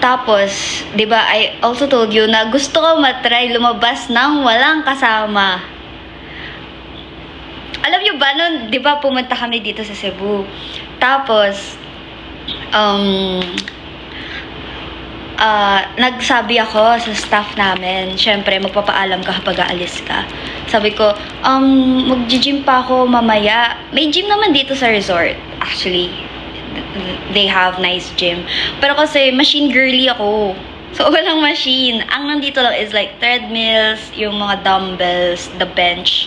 Tapos, di ba, I also told you na gusto ko matry lumabas ng walang kasama. Alam nyo ba, nun, di ba, pumunta kami dito sa Cebu. Tapos, nagsabi ako sa staff namin, syempre, magpapaalam ka kapag aalis ka. Sabi ko, mag-gym pa ako mamaya. May gym naman dito sa resort, actually. They have nice gym. Pero kasi machine girly ako. So, walang machine. Ang nandito lang is like treadmills, yung mga dumbbells, the bench,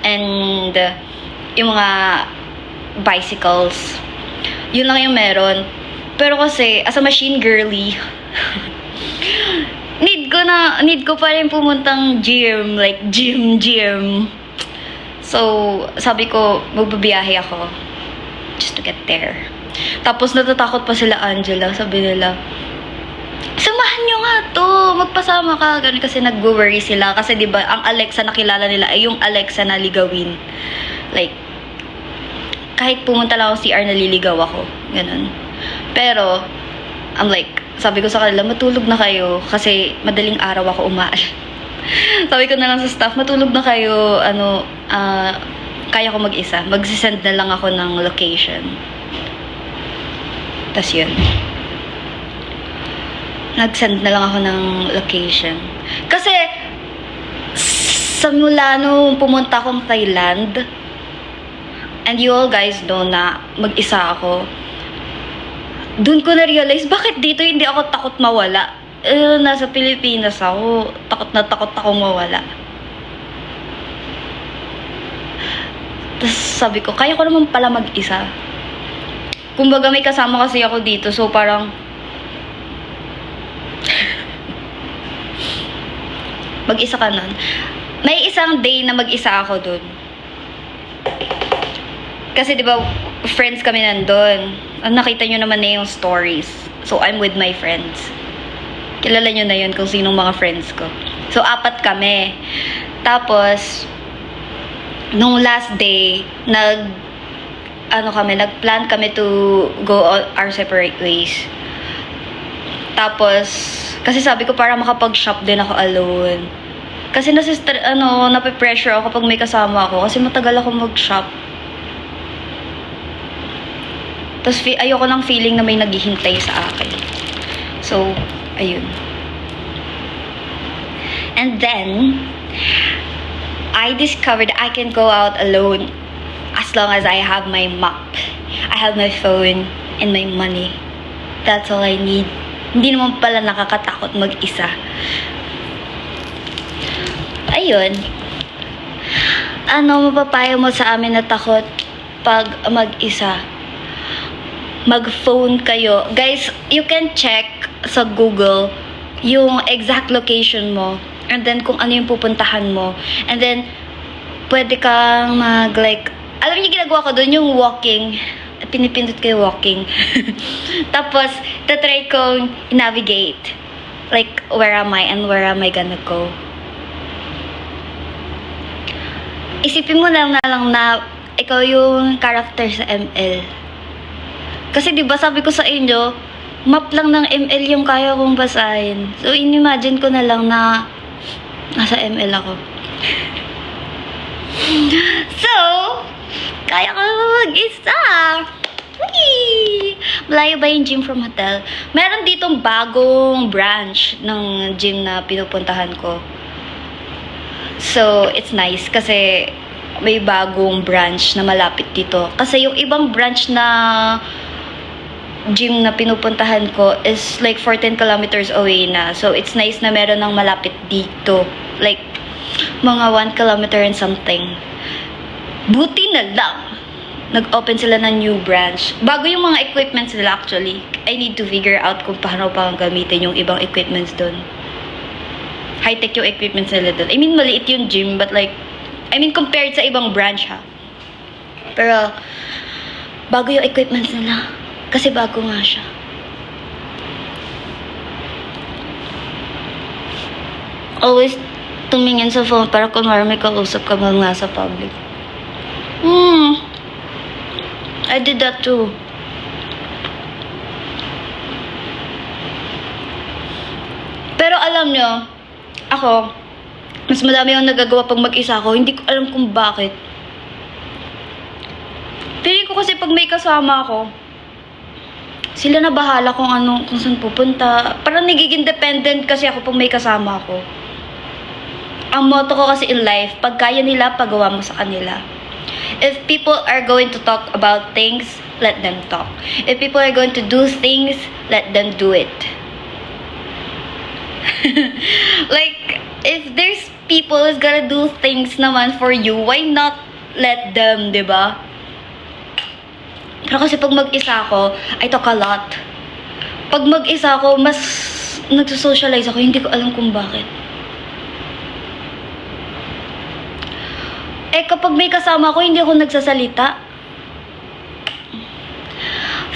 and yung mga bicycles. Yun lang yung meron. Pero kasi, as a machine girly, need ko pa rin pumuntang gym. Like, gym. So, sabi ko, magbabiyahe ako. Just to get there. Tapos natatakot pa sila Angela, sabi nila, samahan nyo nga to, magpasama ka. Ganun kasi nag-worry sila. Kasi diba, ang Alexa na kilala nila ay yung Alexa na ligawin. Like, kahit pumunta lang ako CR, naliligaw ako. Ganun. Pero, I'm like, sabi ko sa kanila, matulog na kayo. Kasi madaling araw ako sabi ko na lang sa staff, matulog na kayo, kaya ko mag-isa. Magsisend na lang ako ng location. Tas yun. Nag-send na lang ako ng location. Kasi, sa mula nung pumunta akong Thailand, and you all guys know na mag-isa ako, dun ko na-realize, bakit dito hindi ako takot mawala? Nasa Pilipinas ako, takot akong mawala. Tapos sabi ko, kaya ko naman pala mag-isa. Kumbaga may kasama kasi ako dito, so parang mag-isa ka nun. May isang day na mag-isa ako dun. Kasi diba, friends kami nandun. Nakita nyo naman na yung stories. So, I'm with my friends. Kilala nyo na yun kung sinong mga friends ko. So, 4 kami. Tapos, nung last day, nagplan kami to go our separate ways. Tapos, kasi sabi ko para makapag-shop din ako alone. Kasi nape-pressure ako kapag may kasama ako kasi matagal ako mag-shop. Tapos ayoko ng feeling na may naghihintay sa akin. So, ayun. And then, I discovered I can go out alone as long as I have my map. I have my phone and my money. That's all I need. Hindi naman pala nakakatakot mag-isa. Ayun. Ano mapapayo mo sa amin na takot pag mag-isa? Mag-phone kayo. Guys, you can check sa Google yung exact location mo. And then, kung ano yung pupuntahan mo. And then, pwede kang alam niyo ginagawa ko doon, yung walking. Pinipindot ko yung walking. Tapos, tatry kong navigate. Like, where am I and where am I gonna go? Isipin mo lang na ikaw yung character sa ML. Kasi diba sabi ko sa inyo, map lang ng ML yung kaya kong basahin. So, inimagine ko na lang na nasa ML ako. So, kaya ko mag-isa. Whee! Malayo ba yung gym from hotel? Meron ditong bagong branch ng gym na pinupuntahan ko. So, it's nice kasi may bagong branch na malapit dito. Kasi yung ibang branch na gym na pinupuntahan ko is like 14 kilometers away na. So, it's nice na meron ng malapit dito. Like, mga 1 kilometer and something. Buti na lang, nag-open sila ng new branch. Bago yung mga equipments nila actually. I need to figure out kung paano pa gamitin yung ibang equipments dun. High-tech yung equipments nila dun. I mean, maliit yung gym, but like, compared sa ibang branch ha. Pero, bago yung equipments nila. Kasi bago nga siya. Always tumingin sa phone para kunwari may kausap ka mga nasa public. I did that too. alam nyo, ako, mas madami ang nagagawa pag mag-isa ako. Hindi ko alam kung bakit. Feeling ko kasi pag may kasama ako, sila na bahala kung saan pupunta. Parang nagiging dependent kasi ako pag may kasama ako. Ang motto ko kasi in life, pag kaya nila, pagawa mo sa kanila. If people are going to talk about things, let them talk. If people are going to do things, let them do it. Like, if there's people who's gonna do things naman for you, why not let them, diba? Pero kasi pag mag-isa ako, I talk a lot. Pag mag-isa ako, mas nagsusocialize ako, hindi ko alam kung bakit. Eh, kapag may kasama ako, hindi ako nagsasalita.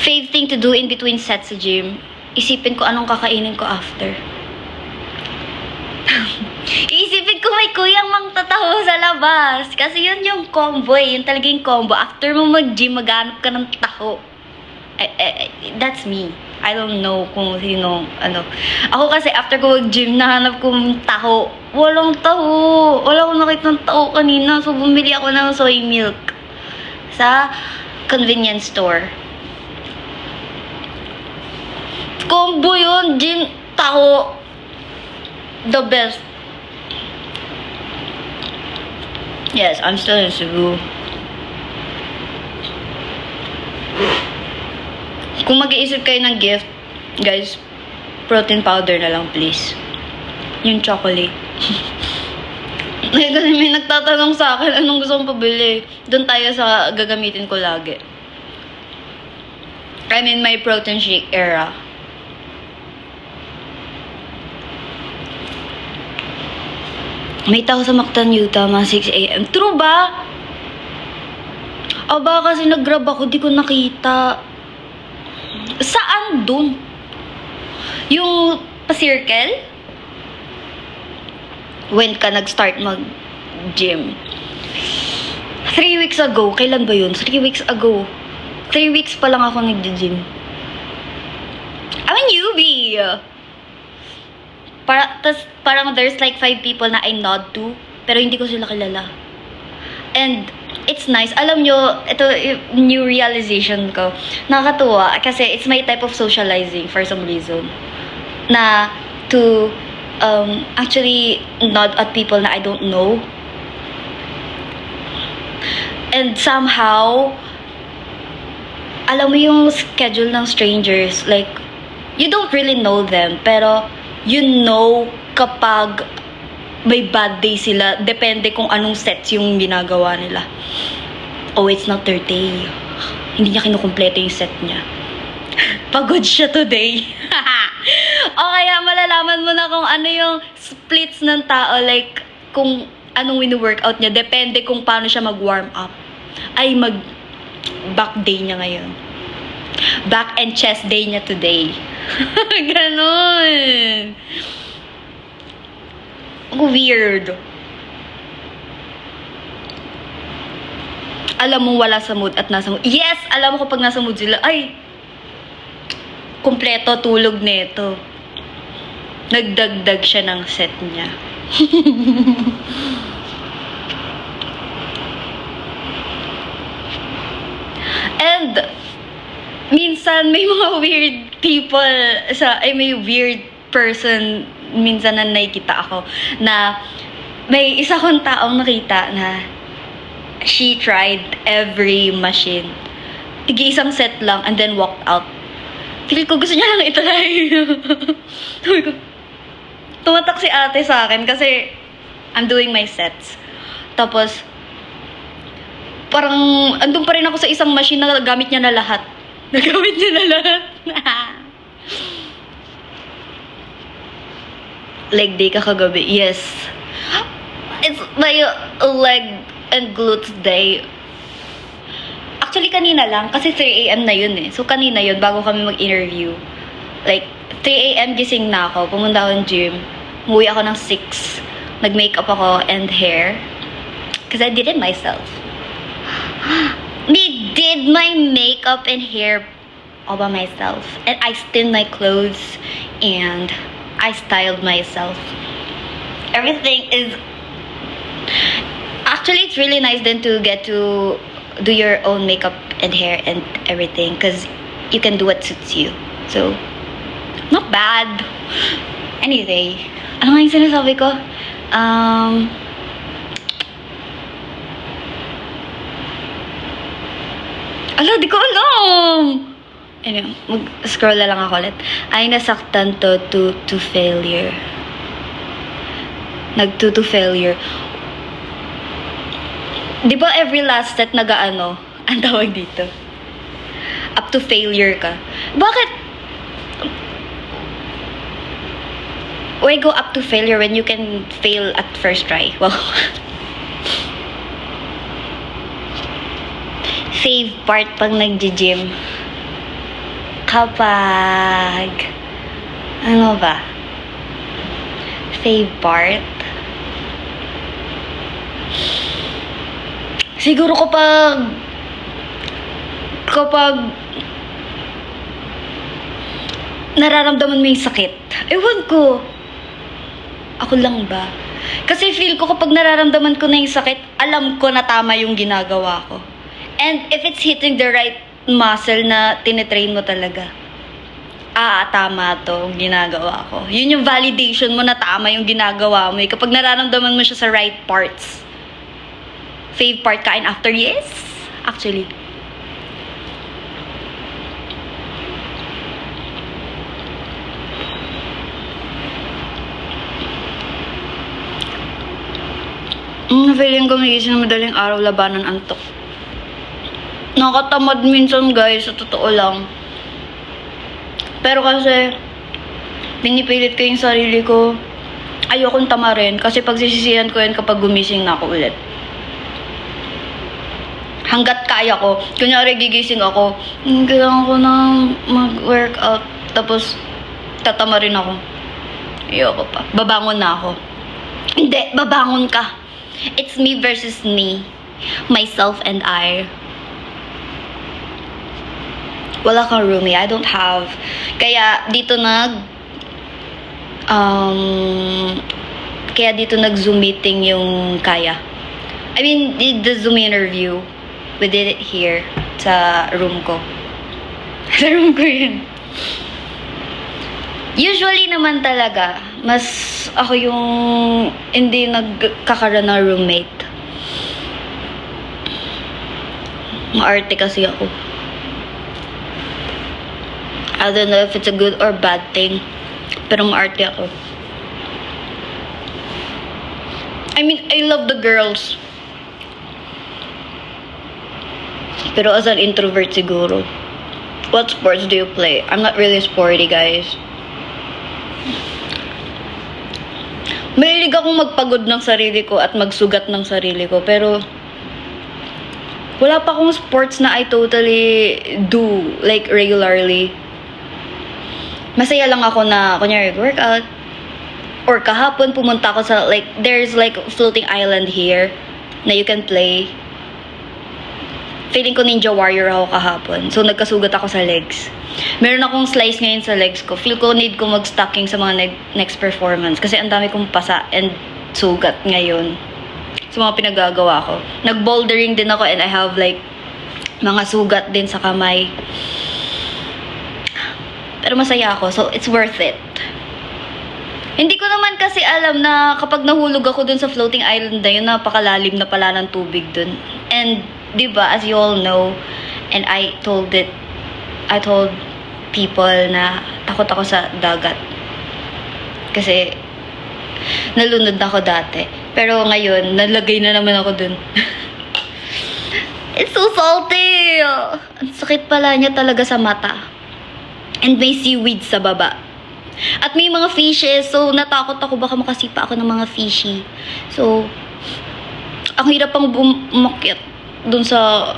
Fave thing to do in between sets sa gym, isipin ko anong kakainin ko after. Iisipin ko may kuyang mangtataho sa labas. Kasi yun yung combo eh. Yun talaga yung combo. After mo mag-gym, maghanap ka ng taho. That's me. I don't know kung sino, ano. Ako kasi after ko mag-gym, nahanap kong taho. Walang taho. Wala akong nakita ng taho kanina. So, bumili ako ng soy milk sa convenience store. Combo yun. Gym, taho. The best. Yes, I'm still in Cebu. Kung mag-iisip kayo ng gift, guys, protein powder na lang, please. Yung chocolate. Kasi may nagtatanong sa akin, anong gusto kong pabili? Doon tayo sa gagamitin ko lagi. I'm in my protein shake era. May tao sa Mactan, Utah, mga 6 a.m. True ba? O baka kasi nag-grab ako, di ko nakita. Saan dun? Yung pa-circle? When ka nag-start mag-gym? 3 weeks ago. Kailan ba yun? 3 weeks ago. 3 weeks pa lang ako nag-gym. I'm a newbie! Parang there's like 5 people na I nod to, pero hindi ko sila kilala. And it's nice. Alam nyo, ito yung new realization ko. Nakakatuwa kasi it's my type of socializing for some reason. Na to actually nod at people na I don't know. And somehow, alam mo yung schedule ng strangers, like, you don't really know them, pero you know kapag may bad day sila, depende kung anong sets yung ginagawa nila. Oh, it's not their day. Hindi niya kinukumpleto yung set niya. Pagod siya today. O kaya malalaman mo na kung ano yung splits ng tao, like kung anong wini-workout niya, depende kung paano siya mag-warm up. Ay, mag-back day niya ngayon. Back and chest day niya today. Ganon. Weird. Alam mo wala sa mood at nasa mood. Yes! Alam mo kapag nasa mood sila, ay, kumpleto tulog nito. Nagdagdag siya ng set niya. And minsan may mga weird people may weird person minsan na nakikita ako na may isa kong taong nakita na she tried every machine. Tig-isang set lang and then walked out. Feel ko gusto niya lang itry. Sabi ko, tumatak si ate sa akin kasi I'm doing my sets. Tapos parang andun pa rin ako sa isang machine na gamit niya na lahat. Nagamit niya na lahat. Leg day ka kagabi. Yes. It's my leg and glutes day. Actually, kanina lang. Kasi 3 a.m. na yun eh. So, kanina yun, bago kami mag-interview. Like, 3 a.m. gising na ako. Pumunta ako ng gym. Umuwi ako ng 6. Nag-makeup ako and hair. Because I did it myself. Me did my makeup and hair all by myself. And I steamed my clothes. And I styled myself. Everything is... Actually, it's really nice then to get to do your own makeup and hair and everything because you can do what suits you. So, not bad. Anyway, ano nga yung sinasabi ko? Di ko alam! Anyway, mag-scroll na lang ako ulit. Ay nasaktan to failure. To failure. Di ba every last set nag-ano? Ang tawag dito? Up to failure ka. Bakit? Why go up to failure when you can fail at first try? Well, fave part pag nag-gym. Kapag... Ano ba? Fave part? Siguro kapag nararamdaman mo yung sakit. Ewan ko. Ako lang ba? Kasi feel ko kapag nararamdaman ko na yung sakit, alam ko na tama yung ginagawa ko. And if it's hitting the right muscle na tinetrain mo talaga, tama to ginagawa ko. Yun yung validation mo na tama yung ginagawa mo. Kapag nararamdaman mo siya sa right parts. Fave part kain after? Yes, actually. Feeling ko may isang madaling araw labanan antok. Nakatamad minsan guys, sa totoo lang. Pero kasi, pinipilit ko yung sarili ko. Ayokong tamarin kasi pagsisisihan ko yan kapag gumising na ako ulit. Hanggat kaya ko. Kunyari gigising ako, kailangan ko na mag-workout. Tapos, tatama rin ako. Ayoko pa. Babangon na ako. Hindi, babangon ka. It's me versus me. Myself and I. Wala kang roomie. I don't have. Kaya dito nag-Zoom meeting yung Kaya. I mean, the Zoom interview. We did it here sa room ko. Sa room ko yun. Usually naman talaga, mas ako yung hindi nagkakaroon ng roommate. Maarte kasi ako. I don't know if it's a good or bad thing. Pero maarte ako. I mean, I love the girls. Pero as an introvert siguro. What sports do you play? I'm not really sporty, guys. Mahilig akong magpagod ng sarili ko at magsugat ng sarili ko. Pero, wala pa akong sports na I totally do, like, regularly. Masaya lang ako na, kunyari, workout. Or kahapon, pumunta ako sa, like, there's, like, floating island here na you can play. Feeling ko Ninja Warrior ako kahapon. So, nagkasugat ako sa legs. Meron akong slice ngayon sa legs ko. Feel ko need ko mag-stocking sa mga next performance. Kasi ang dami kong pasa and sugat ngayon. Sa mga pinagagawa ko. Nag-bouldering din ako and I have like mga sugat din sa kamay. Pero masaya ako. So, it's worth it. Hindi ko naman kasi alam na kapag nahulog ako dun sa floating island na yun, napakalalim na pala ng tubig dun. And, diba, as you all know, and I told people na takot ako sa dagat. Kasi, nalunod na ako dati. Pero ngayon, nalagay na naman ako dun. It's so salty! Ang sakit pala niya talaga sa mata. And may seaweed sa baba. At may mga fishes, so natakot ako baka makasipa ako ng mga fishy. So, ang hirap pang umakyat dun sa,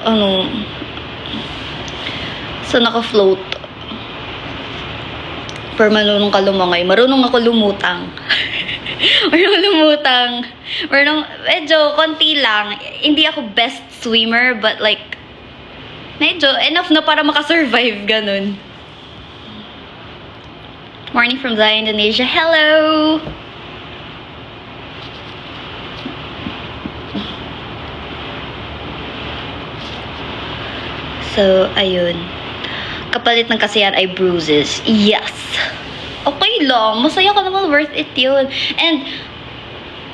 sa naka-float. Pero marunong ka lumangay. Marunong ako lumutang. Medyo konti lang. Hindi ako best swimmer, but like, medyo enough na para makasurvive, ganun. Morning from Zaya, Indonesia. Hello! So, ayun. Kapalit ng kasiyahan ay bruises. Yes! Okay lang. Masaya ka naman. Worth it yun. And,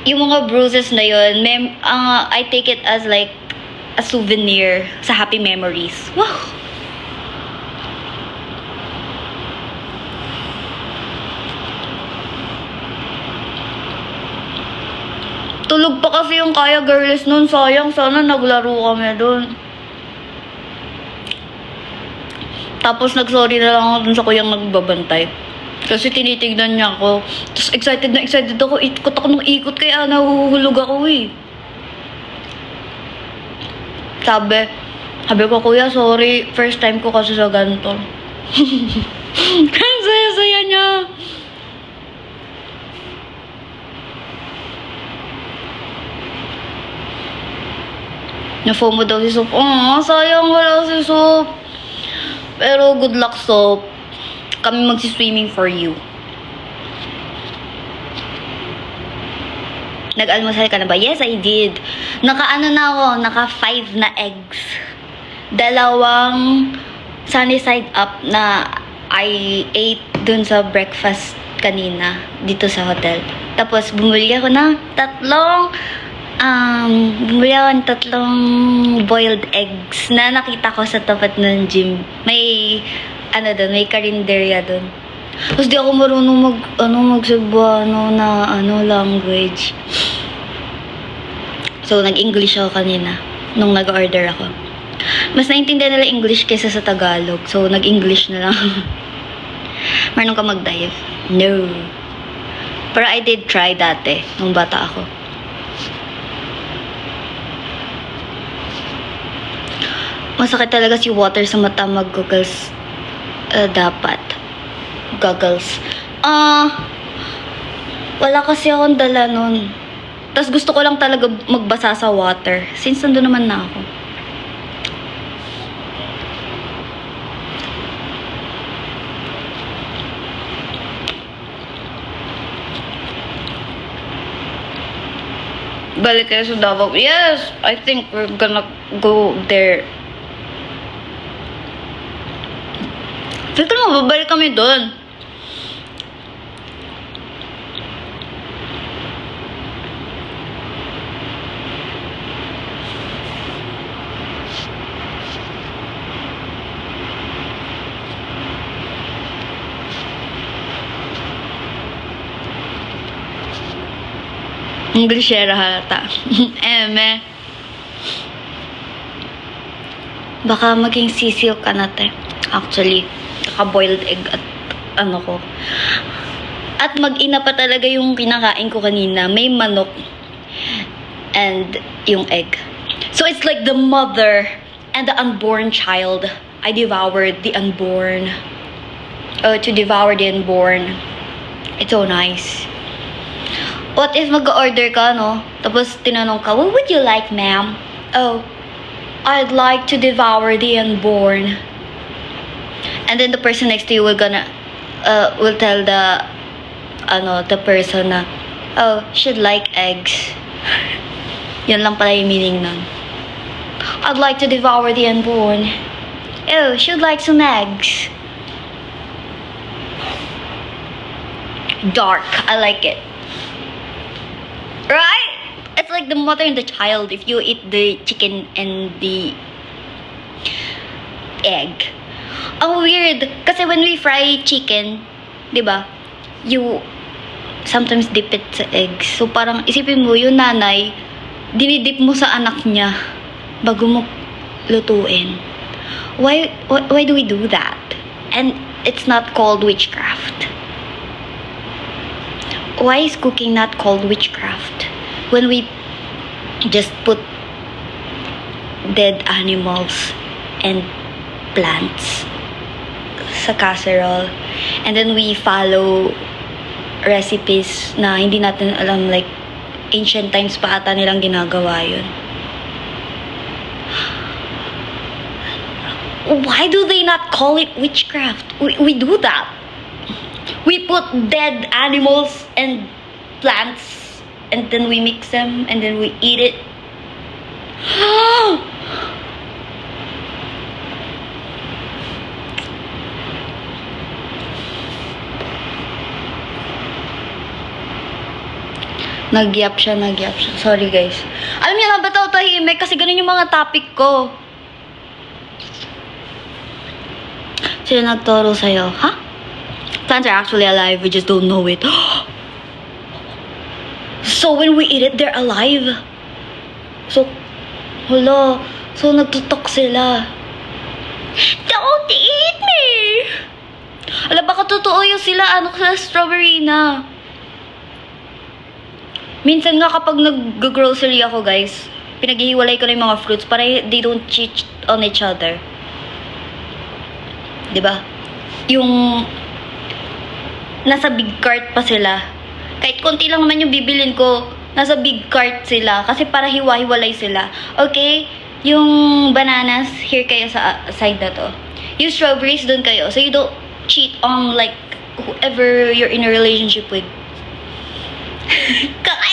yung mga bruises na yun, I take it as like a souvenir sa happy memories. Wow! Tulog pa kasi yung Kaya Girls nun. Sayang, sana naglaro kami dun. Tapos nag-sorry na lang ako dun sa kuyang nagbabantay. Kasi tinitignan niya ako. Tapos excited na excited ako. Ikot ako ng ikot kaya nahuhulog ako eh. Sabi ko, kuya, sorry. First time ko kasi sa ganito. Ang saya-saya niya. Na-FOMO daw si Sop. Sayang wala si Sop. Pero good luck, Sop. Kami magsi-swimming for you. Nag-almusal ka na ba? Yes, I did. Naka-ano na ako, naka-5 na eggs. 2 sunny side up na I ate dun sa breakfast kanina dito sa hotel. Tapos bumili ako ng 3 boiled eggs na nakita ko sa tapat ng gym. May may karinderya doon. Tapos di ako marunong mag Cebuano na language. So nag-English ako kanina nung nag-order ako. Mas naintindihan nila English kaysa sa Tagalog. So nag-English na lang. Marunong ka mag-dive? No. Pero I did try dati nung bata ako. Masakit talaga si water sa mata, mag-goggles. Dapat. Goggles. Wala kasi akong dala nun. Tapos gusto ko lang talaga magbasa sa water. Since nandun naman na ako. Balik kayo sa Davao. Yes! I think we're gonna go there. Dito mo, babalik kami doon. Englishera halata. Eme. Baka maging sisiyo ka na, te. Actually, boiled egg at ko. At mag-ina pa talaga yung kinakain ko kanina. May manok and yung egg. So it's like the mother and the unborn child. I devoured the unborn. To devour the unborn. It's so nice. What if mag-order ka, no? Tapos tinanong ka, what would you like, ma'am? Oh, I'd like to devour the unborn. And then the person next to you will tell the person na, oh, she'd like eggs. Yun lang pala yung meaning nun. I'd like to devour the unborn. Oh, she'd like some eggs. Dark. I like it. Right? It's like the mother and the child if you eat the chicken and the egg. Ang weird. Kasi when we fry chicken, di ba? You sometimes dip it sa egg. So parang isipin mo, yung nanay, dinidip mo sa anak niya bago mo lutuin. Why do we do that? And it's not called witchcraft. Why is cooking not called witchcraft? When we just put dead animals and plants sa casserole and then we follow recipes na hindi natin alam, like ancient times pa ata nilang ginagawa yun. Why do they not call it witchcraft? We do that. We put dead animals and plants and then we mix them and then we eat it. Nagyap siya. Sorry guys. Alam niyo na ba't ako tahimik? Kasi ganun yung mga topic ko. Sino nagturo sa'yo? Ha? Plants are actually alive, we just don't know it. So when we eat it, they're alive. So, hala. So nagtutok sila. Don't eat me! Alam, baka totoo yung sila, sa strawberry na. Minsan nga kapag nag-grocery ako, guys, pinaghihiwalay ko na yung mga fruits para they don't cheat on each other. Diba? Yung nasa big cart pa sila. Kahit konti lang naman yung bibilin ko, nasa big cart sila. Kasi para hiwa-hiwalay sila. Okay? Yung bananas, here kayo sa side na to. Yung strawberries, doon kayo. So you don't cheat on like whoever you're in a relationship with.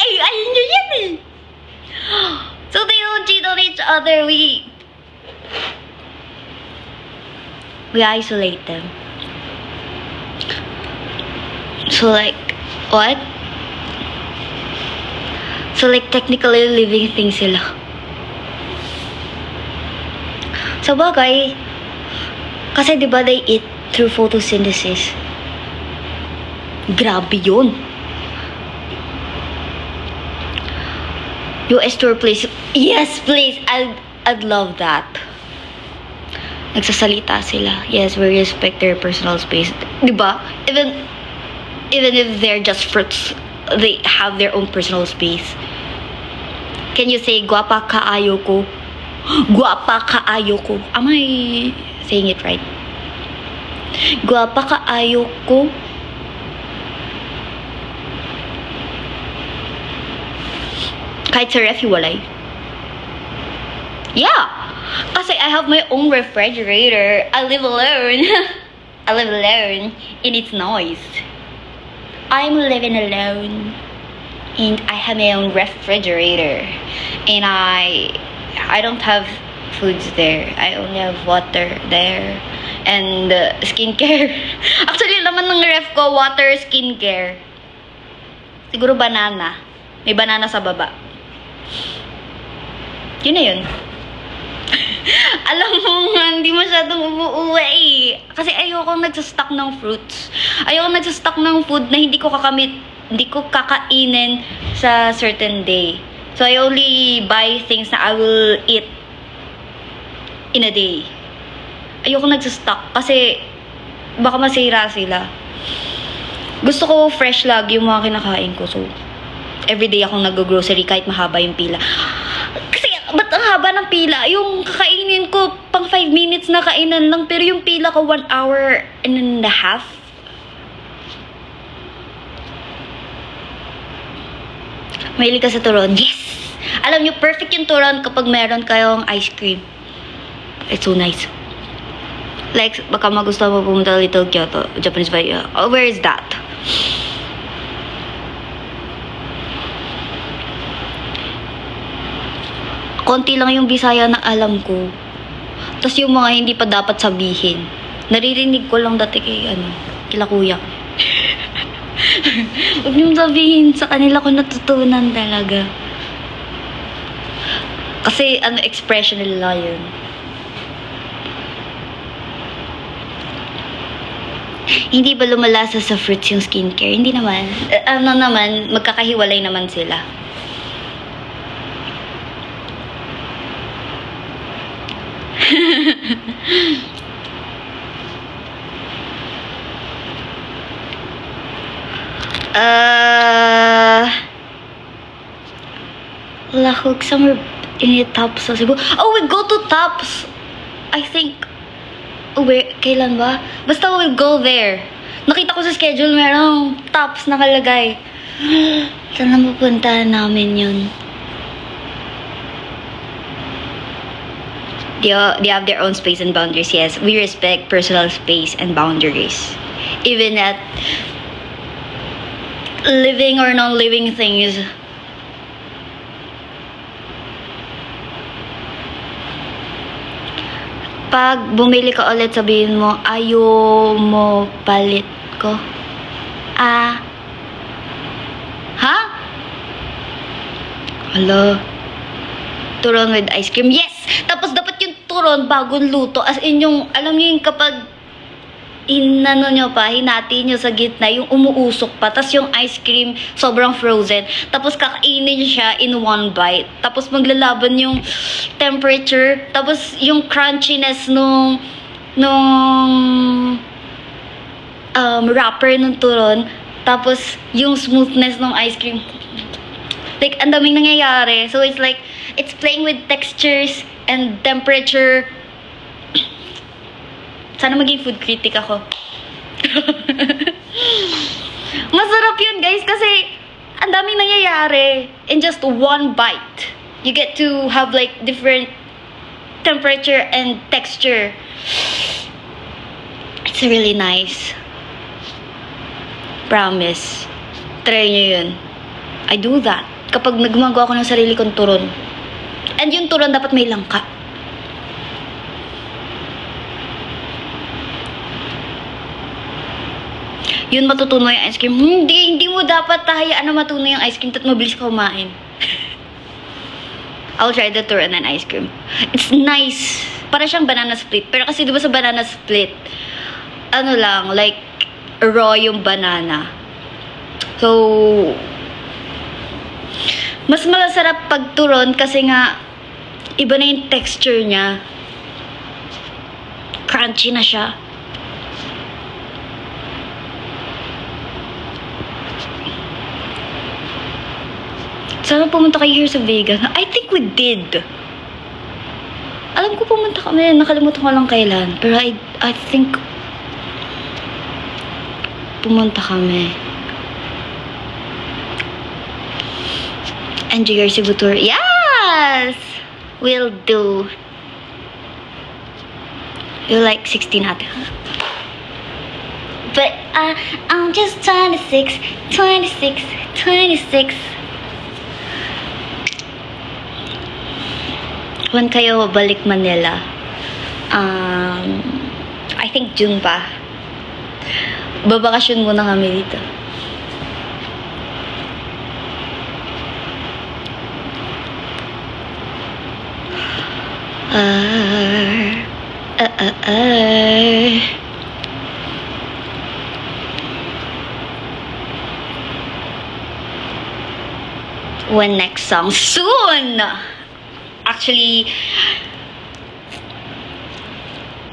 Ayun nyo yan eh. So they don't cheat on each other. We isolate them. So like, what? So like technically living things sila. So bagay, kasi diba they eat through photosynthesis. Grabe yun. US tour please. Yes, please. I'd love that. Nagsasalita sila. Yes, we respect their personal space. Diba? Even if they're just fruits, they have their own personal space. Can you say, guwapa ka ayoko? Guwapa ka ayoko. Am I saying it right? Guwapa ka ayoko. Kahit sa ref, hiwalay. Yeah! Kasi I have my own refrigerator. I live alone. I live alone. And it's nice. I'm living alone. And I have my own refrigerator. And I don't have foods there. I only have water there. And skincare. Actually, laman ng ref ko, water, skincare. Siguro banana. May banana sa baba. Yun na yun. Alam mo nga, hindi masyadong umuuwi eh. Kasi ayokong nagsastock ng fruits. Ayokong nagsastock ng food na hindi ko kakainin sa certain day. So I only buy things na I will eat in a day. Ayokong nagsastock kasi baka masira sila. Gusto ko fresh lagi yung mga kinakain ko. So everyday akong nag-grocery kahit mahaba yung pila. Kasi, ba't ang haba ng pila? Yung kakainin ko, pang 5 minutes na kainan lang. Pero yung pila ko, 1 hour and a half. Mahilig ka sa turon? Yes! Alam nyo, perfect yung turon kapag meron kayong ice cream. It's so nice. Like, baka magustuhan mo pumunta Little Kyoto, Japanese Bay. Oh, where is that? Konti lang yung Bisaya na alam ko. Tapos yung mga hindi pa dapat sabihin. Naririnig ko lang dati kila kuya. Huwag niyong sabihin, sa kanila ko natutunan talaga. Kasi expression nila yun. Hindi ba lumalasa sa fruits yung skincare? Hindi naman. Magkakahiwalay naman sila. Lahog summer in Tops sa Cebu. Oh, we go to Tops. I think. Kailan ba? Basta we'll go there. Nakita ko sa schedule, merong Tops nakalagay. Saan na pupunta namin yun? They have their own space and boundaries. Yes, we respect personal space and boundaries. Even at living or non-living things. Pag bumili ka ulit, sabihin mo, ayaw mo palit ko. Ah. Ha? Hala. Turon with ice cream. Yes! Tapos dapat yung turon bagong luto. As in yung, alam niyo yung kapag hinati nyo sa gitna, yung umuusok pa. Tapos yung ice cream, sobrang frozen. Tapos kakainin siya in one bite. Tapos maglalaban yung temperature. Tapos yung crunchiness nung wrapper ng turon. Tapos yung smoothness ng ice cream. Like, ang daming nangyayari. So, it's like, it's playing with textures and temperature. Sana maging food critic ako. Masarap yun, guys, kasi ang daming nangyayari in just one bite. You get to have like different temperature and texture. It's really nice. Promise. Try nyo yun. I do that kapag nagmagawa ko ng sarili kong turon. And yung turon dapat may langka. Yun matutuno yung ice cream. Hindi mo dapat hayaan na matuno yung ice cream at mabilis ka kumain. I'll try the turon and ice cream. It's nice. Para siyang banana split. Pero kasi diba sa banana split, ano lang, like, raw yung banana. So, mas masarap pag turon kasi nga, iba na yung texture niya. Crunchy na siya. Sana pumunta kayo here sa Vegas. I think we did. Alam ko pumunta kami. Nakalimutan ko lang kailan. Pero I think pumunta kami. Enjoy your Cebu tour. Yes! Will do. You're like 16 natin. But I'm just 26. When kayo balik Manila? I think June pa. Babakasyon muna kami dito. When next song? Soon! Actually,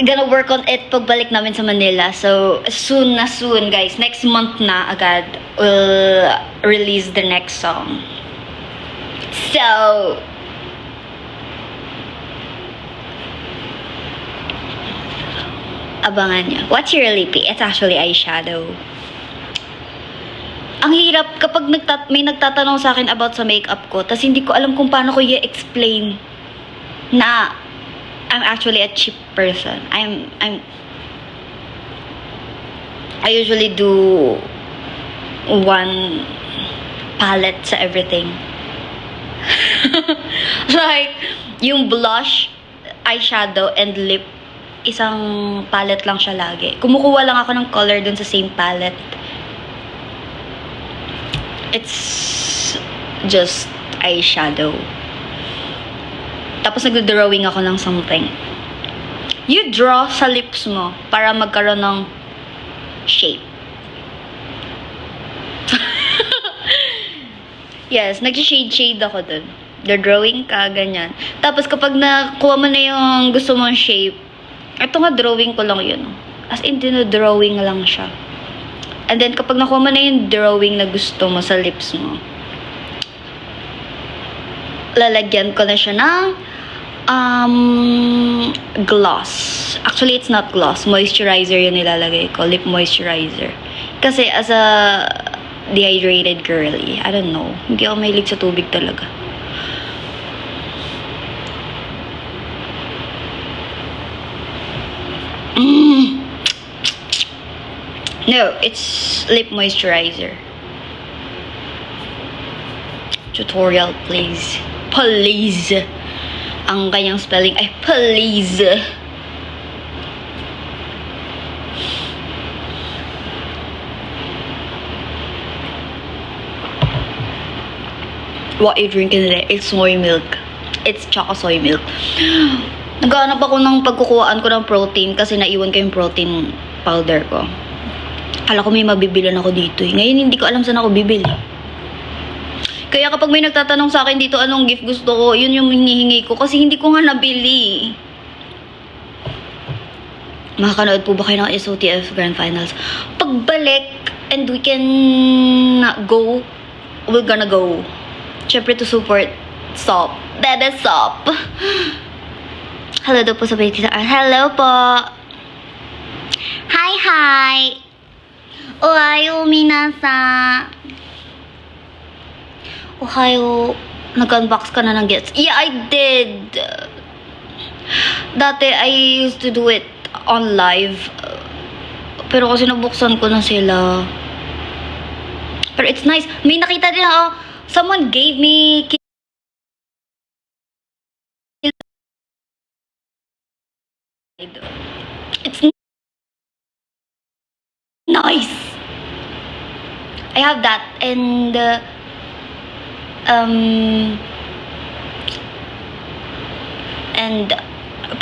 gonna work on it pagbalik namin sa Manila. So, soon, guys. Next month na agad, we'll release the next song. So, abangan nyo. What's your lippy? It's actually eyeshadow. Ang hirap kapag may nagtatanong sa akin about sa makeup ko, tas hindi ko alam kung paano ko i-explain na I'm actually a cheap person. I usually do one palette sa everything. Like, yung blush, eyeshadow, and lip, isang palette lang siya lagi. Kumukuha lang ako ng color dun sa same palette. It's just eyeshadow. Tapos nag-drawing ako ng something. You draw sa lips mo para magkaroon ng shape. Yes, nag-shade ako dun. The-drawing ka, ganyan. Tapos kapag nakuha mo na yung gusto mong shape, ito nga drawing ko lang yun. As in, drawing lang siya. And then, kapag nakuha mo na yung drawing na gusto mo sa lips mo, lalagyan ko na siya ng gloss. Actually, it's not gloss. Moisturizer yung nilalagay ko. Lip moisturizer. Kasi as a dehydrated girly, I don't know. Hindi ako mahilig sa tubig talaga. No, it's lip moisturizer. tutorial, please. Please. Ang kanyang spelling ay please. What you drink today? It's soy milk. It's choco soy milk. Naghahanap ako ng pagkukuhaan ko ng protein kasi naiwan ko yung protein powder ko. Kala ko may mabibilan ako dito eh. Ngayon hindi ko alam saan ako bibili. Kaya kapag may nagtatanong sa akin dito anong gift gusto ko, yun yung hinihingi ko kasi hindi ko nga nabili. Makakanood po ba kayo ng SOTF Grand Finals? Pagbalik and we can go, we're gonna go. Siyempre to support Sop. Bebe Sop. Hello daw po sa Betty. Hello po. Hi, hi. Ohayo, minasan. Ohayo. Nag-unbox ka na ng gifts. Yeah, I did. Dati, I used to do it on live. Pero kasi nabuksan ko na sila. Pero it's nice. May nakita din ako. Someone gave me it's nice. I have that and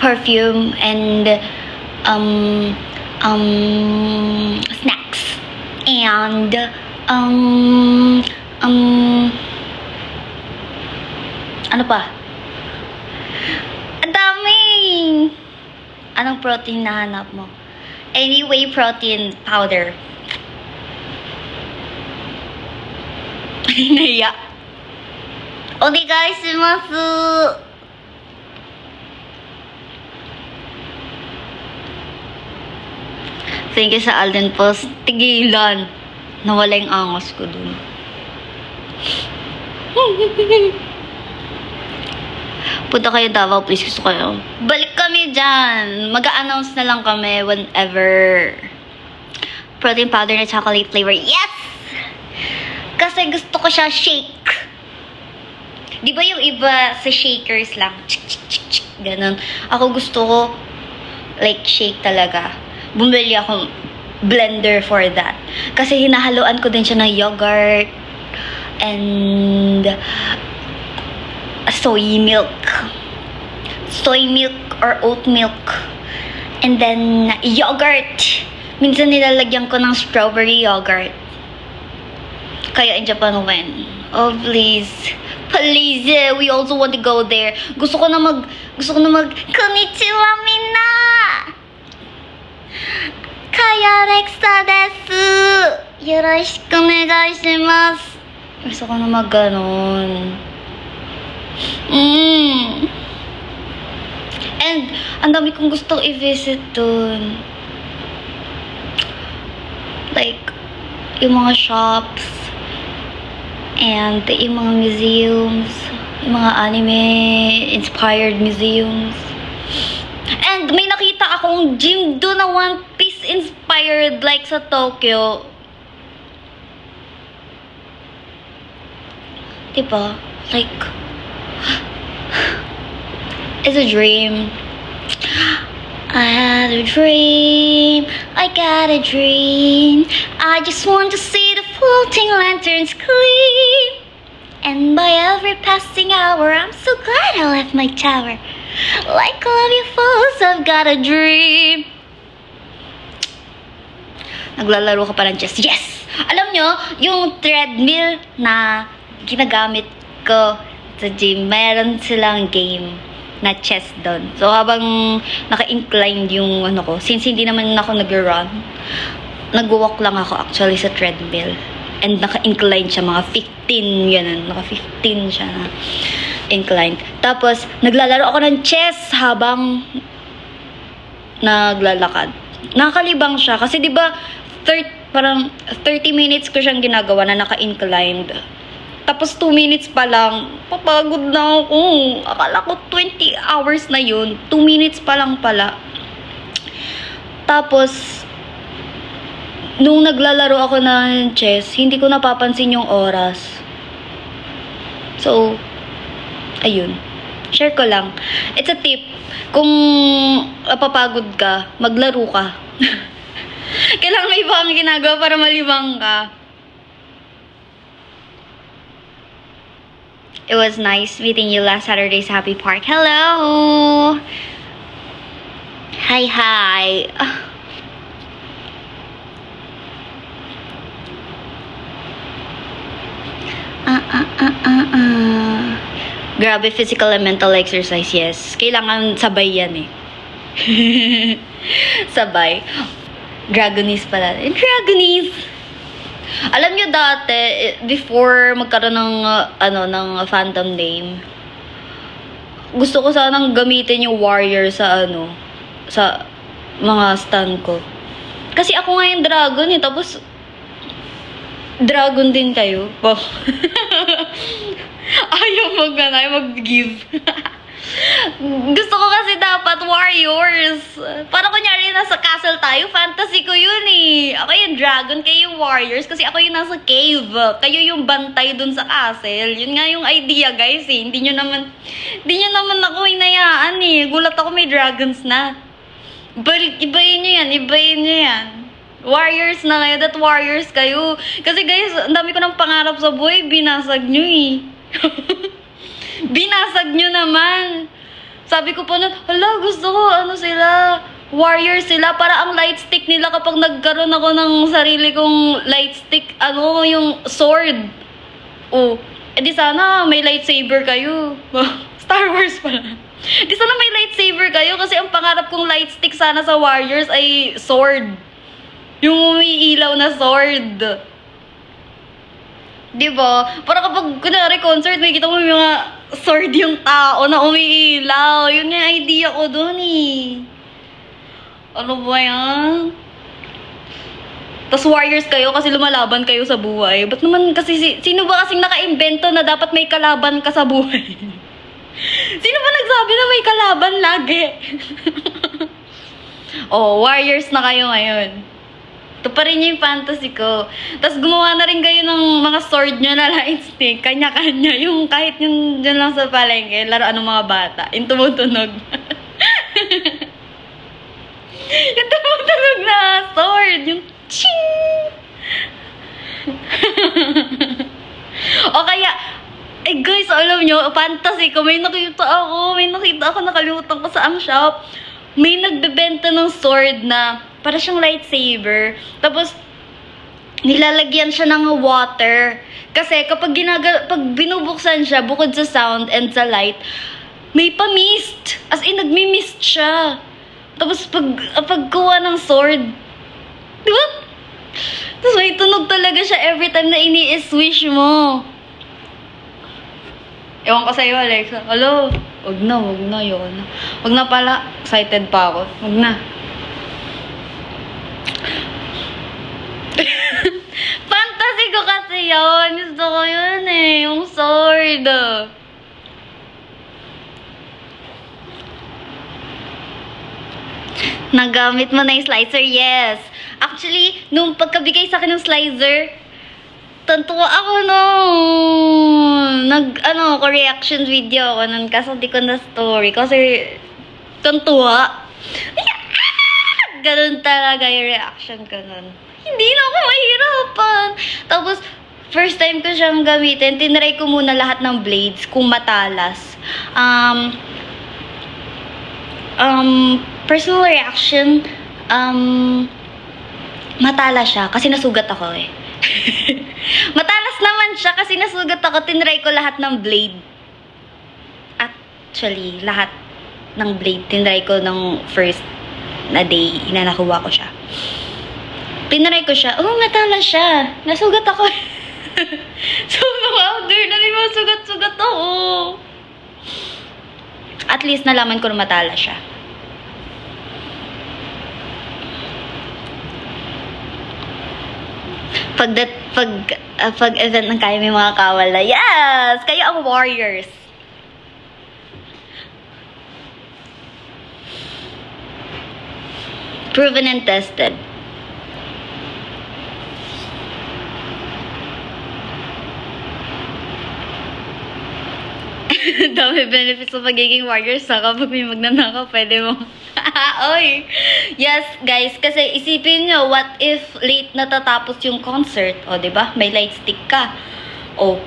perfume and snacks and ano pa? Ang dami! Anong protein na hanap mo? Anyway, protein powder. Naiya. Onegaishimasu. Thank you sa Alden Post. Tigilan. Nawala yung angos ko dun. Punta kayo Davao, please. Gusto kayo. Balik kami dyan. Mag-a-announce na lang kami whenever. Protein powder na chocolate flavor. Yes! Kasi gusto ko siya shake. Di ba yung iba sa shakers lang? Ganon. Ako gusto ko like shake talaga. Bumili ako blender for that. Kasi hinahaluan ko din siya ng yogurt and soy milk. Soy milk or oat milk. And then yogurt. Minsan nilalagyan ko ng strawberry yogurt. Kaya in Japan when? Oh please. Please, we also want to go there. Gusto ko na mag konnichiwa minna. Kaya Alexa desu. Yoroshiku onegaishimasu. Gusto ko na mag ganon. And ang dami kong gustong i-visit dun. Like yung mga shops and yung mga museums, yung mga anime-inspired museums. And may nakita akong gym doon na One Piece inspired like sa Tokyo. Diba? Like, it's a dream. I had a dream, I got a dream. I just want to see the floating lanterns gleam. And by every passing hour, I'm so glad I left my tower. Like all of you fools, I've got a dream. Naglalaro ka pa ng chess. Yes! Alam nyo, yung treadmill na ginagamit ko sa gym, mayroon silang game na chess doon. So, habang naka-inclined yung ano ko, since hindi naman ako nag-run, nag-walk lang ako actually sa treadmill. And naka-inclined siya, mga 15, ganun. Naka-15 siya na inclined. Tapos, naglalaro ako ng chess habang naglalakad. Nakakalibang siya. Kasi, di ba, parang 30 minutes ko siyang ginagawa na naka-inclined. Tapos 2 minutes pa lang, papagod na ako. Akala ko 20 hours na yun. 2 minutes pa lang pala. Tapos, nung naglalaro ako ng chess, hindi ko napapansin yung oras. So, ayun. Share ko lang. It's a tip. Kung napapagod ka, maglaro ka. Kailangan may iba kang ginagawa para malibang ka. It was nice meeting you last Saturday sa Happy Park. Hello! Hi, hi. Grabe, physical and mental exercise, yes. Kailangan sabay yan eh. Sabay. Dragonese pala. Dragonese! Alam nyo dati, before magkaroon ng, ng fandom name, gusto ko sanang gamitin yung warrior sa, sa mga stan ko. Kasi ako nga yung dragon eh, tapos, dragon din kayo. Wow. Ayaw mag-give. Gusto ko kasi dapat warriors. Para kunyari nasa castle tayo, fantasy ko yun eh. Ako yung dragon, kayo yung warriors kasi ako yung nasa cave. Kayo yung bantay dun sa castle. Yun nga yung idea guys eh. Hindi nyo naman ako hinayaan eh. Gulat ako may dragons na. Ibayin nyo yan. Warriors na kayo, that warriors kayo. Kasi guys, ang dami ko ng pangarap sa buhay, binasag nyo eh. Binasag nyo naman. Sabi ko pa nun, hala, gusto ko, sila, warrior sila. Para ang light stick nila kapag nagkaroon ako ng sarili kong light stick, yung sword. Oh, edi sana may lightsaber kayo. Star Wars pala. Di sana may lightsaber kayo kasi ang pangarap kong light stick sana sa warriors ay sword. Yung umiilaw na sword. Diba? Para kapag, kunwari, concert, may kita mo yung mga sword yung tao na umiilaw. Yun yung idea ko dun eh. Ano ba yan? Tapos warriors kayo kasi lumalaban kayo sa buhay. Ba't naman kasi, sino ba kasing naka-invento na dapat may kalaban ka sa buhay? Sino ba nagsabi na may kalaban lagi? Oh, warriors na kayo ngayon. Ito pa rin yung fantasy ko. Tapos gumawa na rin kayo ng mga sword nyo na light stick. Kanya-kanya. Yung kahit yung dyan lang sa palengke, laruan ng mga bata. Yung tumutunog. Yung tumutunog na sword. Yung ching! O kaya, guys, alam nyo, fantasy ko, may nakita ako, nakalimutan ko sa ang shop. May nagbebenta ng sword na para siyang lightsaber. Tapos, nilalagyan siya ng water. Kasi kapag pag binubuksan siya, bukod sa sound and sa light, may pa-mist. As in, nagmi-mist siya. Tapos, pagkuha ng sword, diba? Tapos may tunog talaga siya every time na ini-swish mo. Ewan ko sa'yo, Alexa. Hello? Wag na, yun. Wag na pala. Excited pa ako. Wag na. Fantasy ko kasi yun. Gusto ko yun eh. Yung sword. Nagamit mo na yung slicer? Yes. Actually, nung pagkabigay sa akin ng slicer, tantuwa ako reaction video ako nun. Kaso di ko na story. Kasi, tantuwa. Ganun talaga yung reaction ko nun. Hindi na ako mahirapan. Tapos, first time ko siyang gamitin, tinry ko muna lahat ng blades kung matalas. Personal reaction, matalas siya kasi nasugat ako eh. Matalas naman siya kasi nasugat ako, tinry ko lahat ng blade. Actually, lahat ng blade, tinry ko ng first na day, nakuha ko siya. Tinry ko siya, matalas siya. Nasugat ako. So, out-there na may mga sugat-sugat ako. At least nalaman ko na matalas siya. Pag event ng kaya may mga kawala. Yes! Kayo ang warriors. Proven and tested. Dami benefits sa pagiging warrior sa kapag may magnanakaw, pwede mo. Oy! Yes, guys, kasi isipin nyo, what if late natatapos yung concert? O, diba? May light stick ka. O,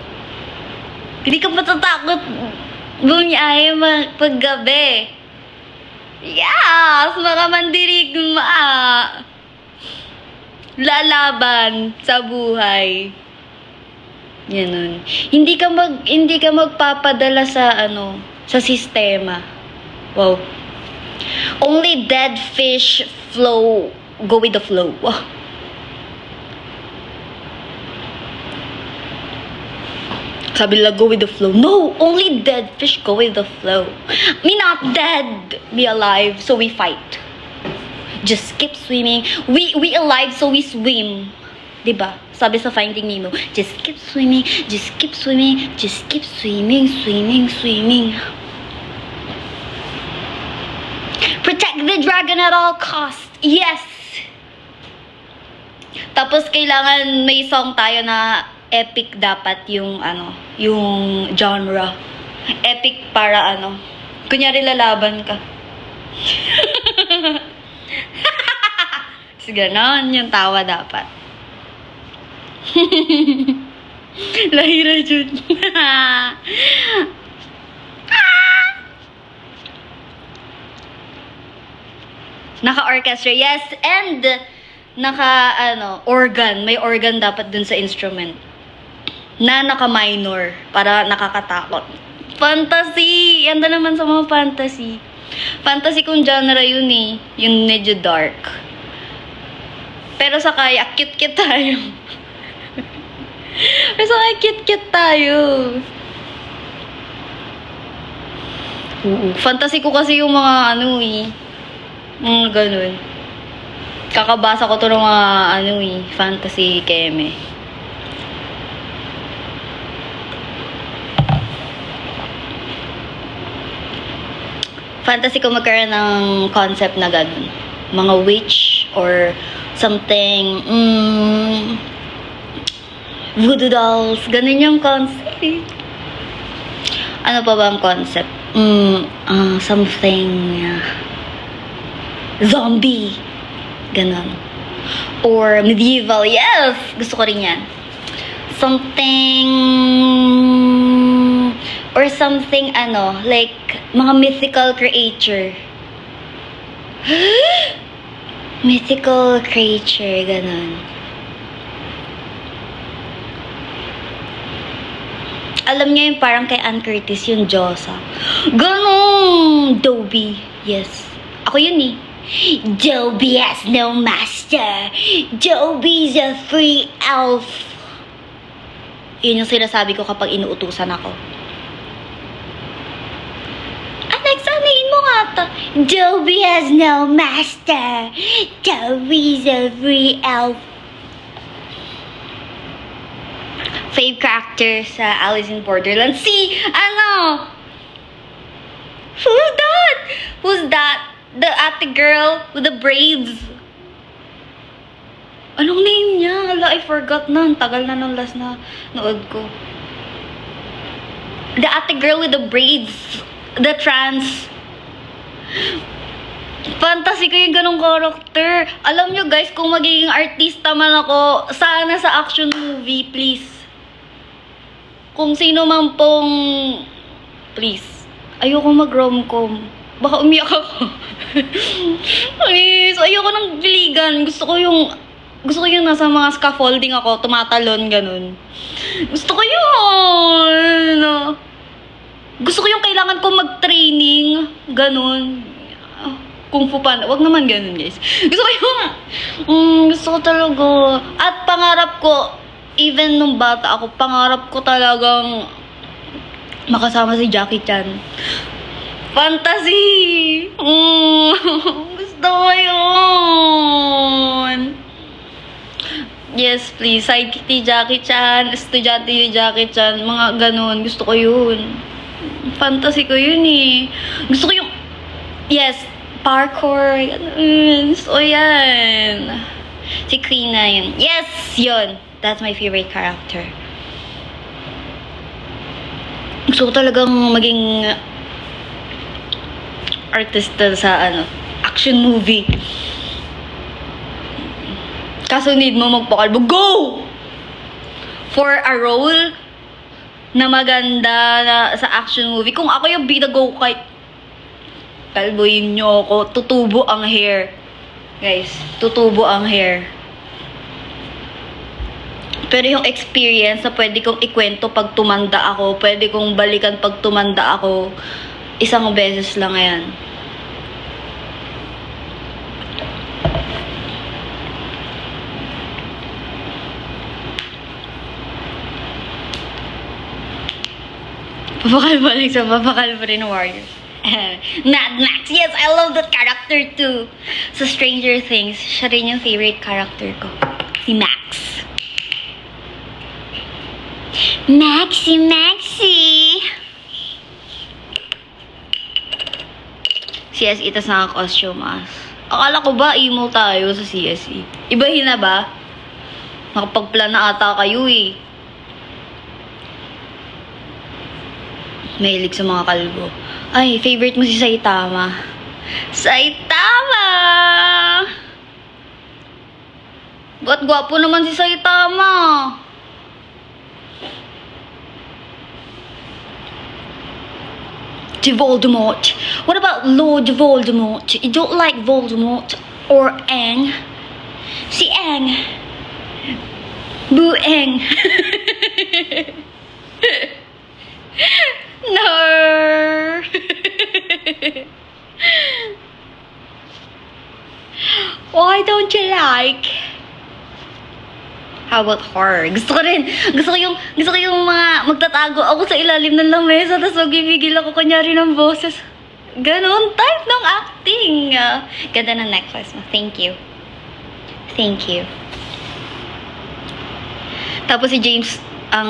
hindi ka matatakot bumiyahe paggabi. Yes! Mga mandirigma! Lalaban sa buhay. Ganun. Hindi ka magpapadala sa sa sistema. Wow. Only dead fish go with the flow. Wow. Sabi nila, go with the flow. No, only dead fish go with the flow. Me not dead, me alive, so we fight. Just keep swimming. We alive, so we swim. Diba? Sabi sa Finding Nemo, just keep swimming, just keep swimming, just keep swimming, swimming, swimming. Protect the dragon at all costs. Yes! Tapos kailangan may song tayo na epic dapat yung yung genre. Epic para kunyari lalaban ka. Sige, yung tawa dapat. Lahira dyan. Naka-orchestra, yes, and organ. May organ dapat dun sa instrument. Na naka-minor, para nakakatakot. Fantasy! Yan naman sa mga fantasy. Fantasy kung genre yun eh. Yung medyo dark. Pero sa kaya, cute-cute tayo. Pero sa kaya, cute-cute tayo. Fantasy ko kasi yung mga mga ganun. Kakabasa ko to ng mga fantasy keme. Fantasy ko magkaroon ng concept na ganun. Mga witch or something, voodoo dolls, ganun yung concept. Ano pa ba ang concept? Something, zombie, ganun. Or medieval, yes! Gusto ko rin yan. Something, or something, like, mga mythical creature. Mythical creature, ganun. Alam niyo yung parang kay Ann Curtis, yung Diyosa. Ganun! Dobby. Yes. Ako yun eh. Dobby has no master. Dobby's a free elf. Yun yung sinasabi ko kapag inuutusan ako. Sabihin mo nga to. Dobby has no master. Dobby's a free elf. Fave character sa Alice in Borderland. Si, Who's that? Who's that? The ate girl with the braids. Anong name niya? Hala, I forgot na. Ang tagal na nung last na nood ko. The ate girl with the braids. The trans. Fantasy ko yung ganong character. Alam nyo guys, kung magiging artista man ako, sana sa action movie, please. Kung sino man pong... Please. Ayoko mag-romcom. Baka umiyak ako. Please, ayoko ng biligan. Gusto ko yung nasa mga scaffolding ako, tumatalon, ganun. Gusto ko yun. Gusto ko yung kailangan ko mag-training, ganun. Kung fu panda. Wag naman ganun, guys. Gusto ko yung... gusto ko talaga. At pangarap ko, even nung bata ako, pangarap ko talagang makasama si Jackie Chan. Fantasy! Gusto ko yun. Yes, please. Sidekick ni Jackie Chan, estudyante ni Jackie Chan, mga ganun. Gusto ko yun. Fantasy ko yun eh. Gusto ko yung... Yes, parkour. So, yan. Si Queen na yun. Yes! Yun. That's my favorite character. Gusto ko talagang maging artista sa action movie. Kaso need mo magpakalbo. Go! For a role na maganda na sa action movie. Kung ako yung bida, go kahit kalboyin nyo ako. Tutubo ang hair. Guys, tutubo ang hair. Pero yung experience na pwede kong ikwento pag tumanda ako, pwede kong balikan pag tumanda ako, isang beses lang yan. Papakalbo rin sa papakalbo rin Warriors. Mad Max, yes, I love that character too. Sa Stranger Things, siya rin yung favorite character ko. Si Max. Maxi! CSE, tas naka-costume as. Akala ko ba emo tayo sa CSE? Ibahin na ba? Nakapagplan na ata kayo eh. Mahilig sa mga kalbo. Ay, favorite mo si Saitama. Saitama! Ba't gwapo naman si Saitama? Si Voldemort. What about Lord Voldemort? You don't like Voldemort or Aang? Si Aang. Bueng. No. Why don't you like? How about horror? Gusto ko yung mga magtatago ako sa ilalim ng lamesa tapos magpipigil ako kunyari ng boses. Ganon type ng acting. Ganda ng necklace mo. Thank you. Thank you. Tapos si James ang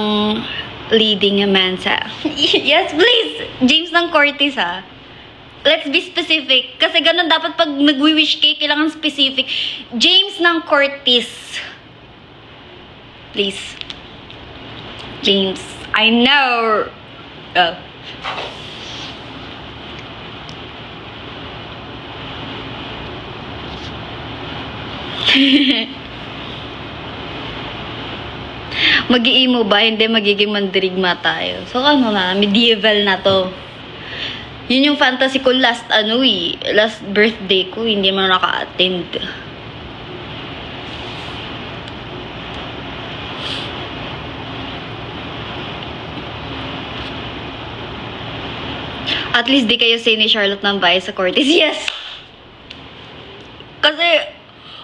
leading man sa... Yes, please! James ng Cortez, ha? Let's be specific. Kasi ganun dapat pag nag-wish cake, kailangan specific. James ng Cortez. Please. James. I know. Oh. Mag-iimo ba? Hindi, magiging mandirigma tayo. So, ano na, medieval na to. Yun yung fantasy ko last birthday ko, hindi man naka-attend. At least di kayo say ni Charlotte ng bias sa Cortez. Yes! Kasi,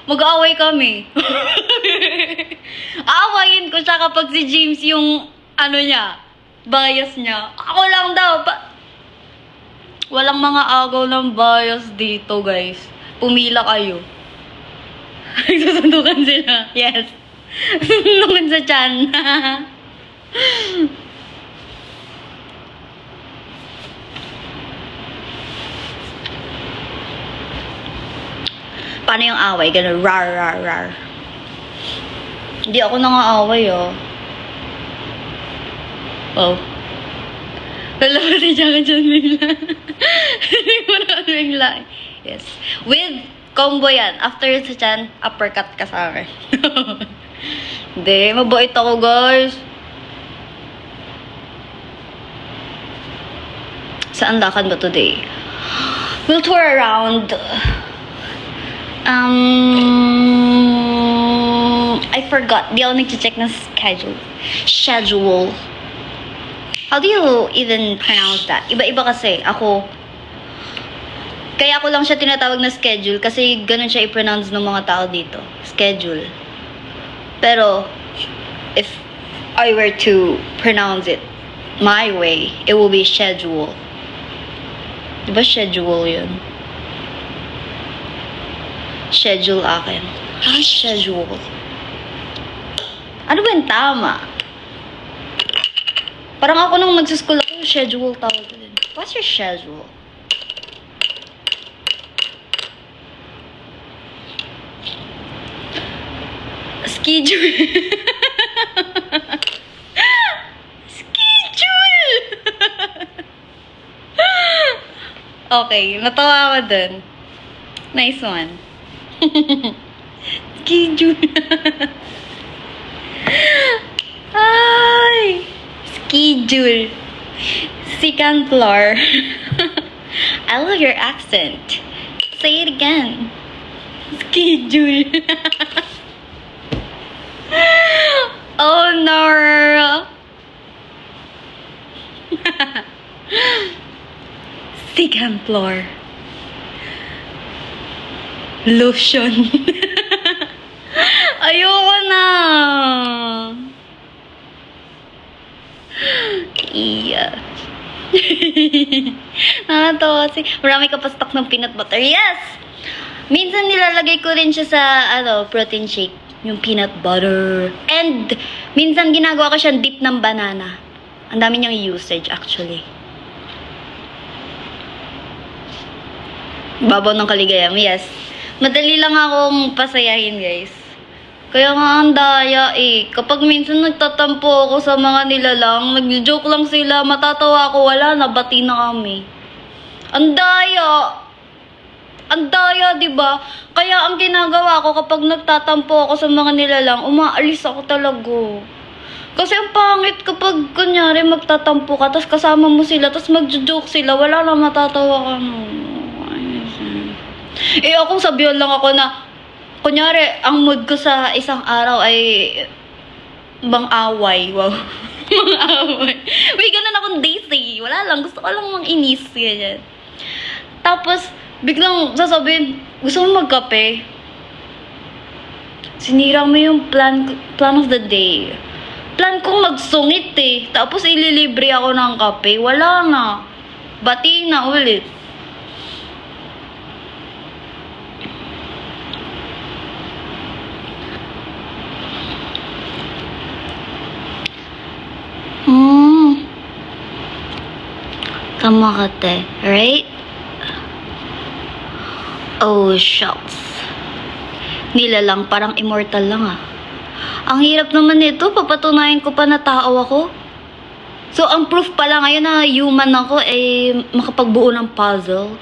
mag-aaway kami. Aawayin ko siya kapag si James yung, bias niya. Ako lang daw. Walang mga agaw ng bias dito, guys. Pumila kayo. Susundukan sila. Yes. Susundukan sa chan. Paano yung away? Ganun, rar, rar, rar. Hindi ako nang-aaway, oh. Oh. Lalabas si Jaka dyan bigla. Hindi mo na bigla. Yes. With combo yan. After sa chan, uppercut ka sa akin. Hindi, mabait ako, guys. Saan lakad ba today? We'll tour around. I forgot. Di ako nag-check ng schedule. How do you even pronounce that? Iba-iba kasi. Kaya ako lang siya tinatawag na schedule kasi ganun siya i-pronounce ng mga tao dito. Schedule. Pero, if I were to pronounce it my way, it will be schedule. Diba schedule yun? Schedule akin. Schedule. Ano ba yung tama? Parang ako nung nagsa-school ako, schedule tawag din. What's your schedule? Schedule. Schedule! Okay, natawa ako dun. Nice one. Schedule. Ay! Schedule. Second floor. I love your accent. Say it again. Schedule. Oh no. Second floor. Lotion. Ayoko na. Iya. Nakatawa kasi. Marami ka pa stock ng peanut butter. Yes! Minsan nilalagay ko rin siya sa protein shake. Yung peanut butter. And minsan ginagawa ko siyang dip ng banana. Ang dami niyang usage actually. Babaw ng kaligayam. Yes. Madali lang akong pasayahin, guys. Kaya nga ang daya eh. Kapag minsan nagtatampo ako sa mga nilalang, nag-joke lang sila, matatawa ako, wala na, bati na kami. Ang daya! Ang daya, diba? Kaya ang ginagawa ko kapag nagtatampo ako sa mga nilalang, umaalis ako talaga. Kasi ang pangit kapag, kunyari, magtatampo ka, tapos kasama mo sila, tapos mag-joke sila, wala na, matatawa ka no. Eh, akong sabihan lang ako na, kunyari, ang mood ko sa isang araw ay mang-away. Wow. Mang-away. May ganun akong days eh. Wala lang. Gusto ko lang mang-inis. Ganyan. Tapos, biglang sasabihin, gusto mo magkape? Sinira mo yung plan of the day. Plan kong magsungit eh. Tapos ililibre ako ng kape. Wala na. Bati na ulit. Tama ka, te. Right? Oh, shucks. Nilalang, parang immortal lang ah. Ang hirap naman nito, papatunayan ko pa na tao ako. So, ang proof pala ngayon na human ako ay makapagbuo ng puzzle.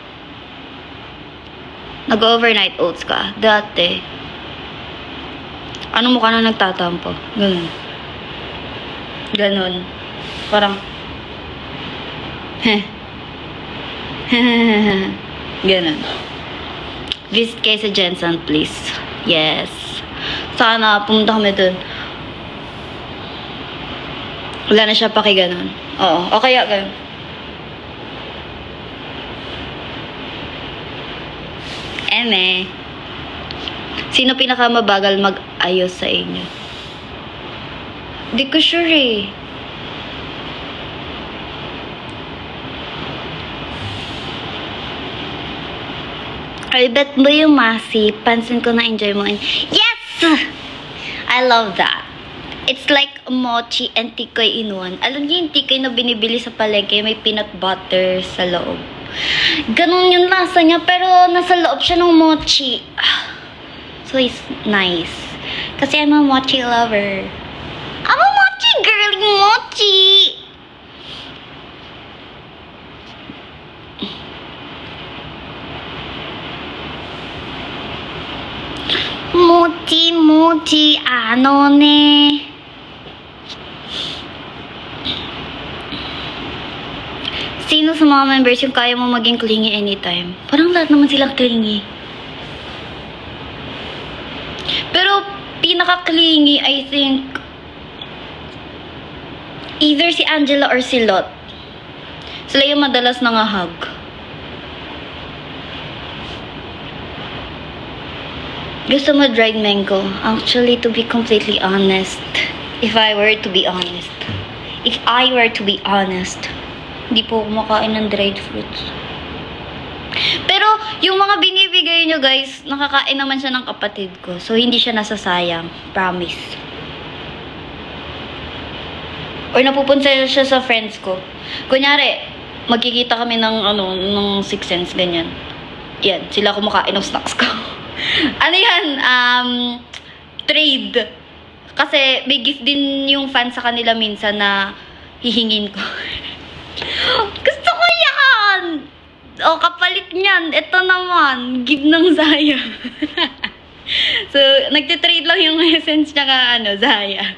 Nag-overnight oats ka. Dati. Ano mo ka na nagtatampo? Ganun. Ganun. Parang, ganun. Visit kayo sa Jensen, please. Yes. Sana pumunta kami dun. Wala na siya pakiganon. Oo. O kaya ganun. Eme. Sino pinakamabagal mag-ayos sa inyo? Di ko sure eh. I bet mo yung Masi. Pansin ko na-enjoy mo. Yes! I love that. It's like mochi and tikoy in one. Alam niyo yung tikoy na binibili sa palengke, may peanut butter sa loob. Ganun yung lasa niya, pero nasa loob siya ng mochi. So it's nice. Kasi I'm a mochi lover. I'm a mochi girl, mochi! Mochi, ano ne? Sino sa mga members yung kaya mo maging clingy anytime? Parang lahat naman silang clingy. Pero, pinaka-clingy, I think, either si Angela or si Lot. Sila yung madalas nangahag. Gusto mo dried mango? Actually, to be completely honest, if I were to be honest, hindi po kumakain ng dried fruits. Pero, yung mga binibigay nyo guys, nakakain naman siya ng kapatid ko. So, hindi siya nasasayang. Promise. Or napupunta siya sa friends ko. Kunyari, magkikita kami ng Six Sense, ganyan. Yan, sila kumakain ng snacks ko. Ano yan? Trade. Kasi may gift din yung fan sa kanila minsan na hihingin ko. Gusto ko yan! O, kapalit niyan. Ito naman. Give ng Zaya. So, nagtitrade lang yung Essence tsaka Zaya.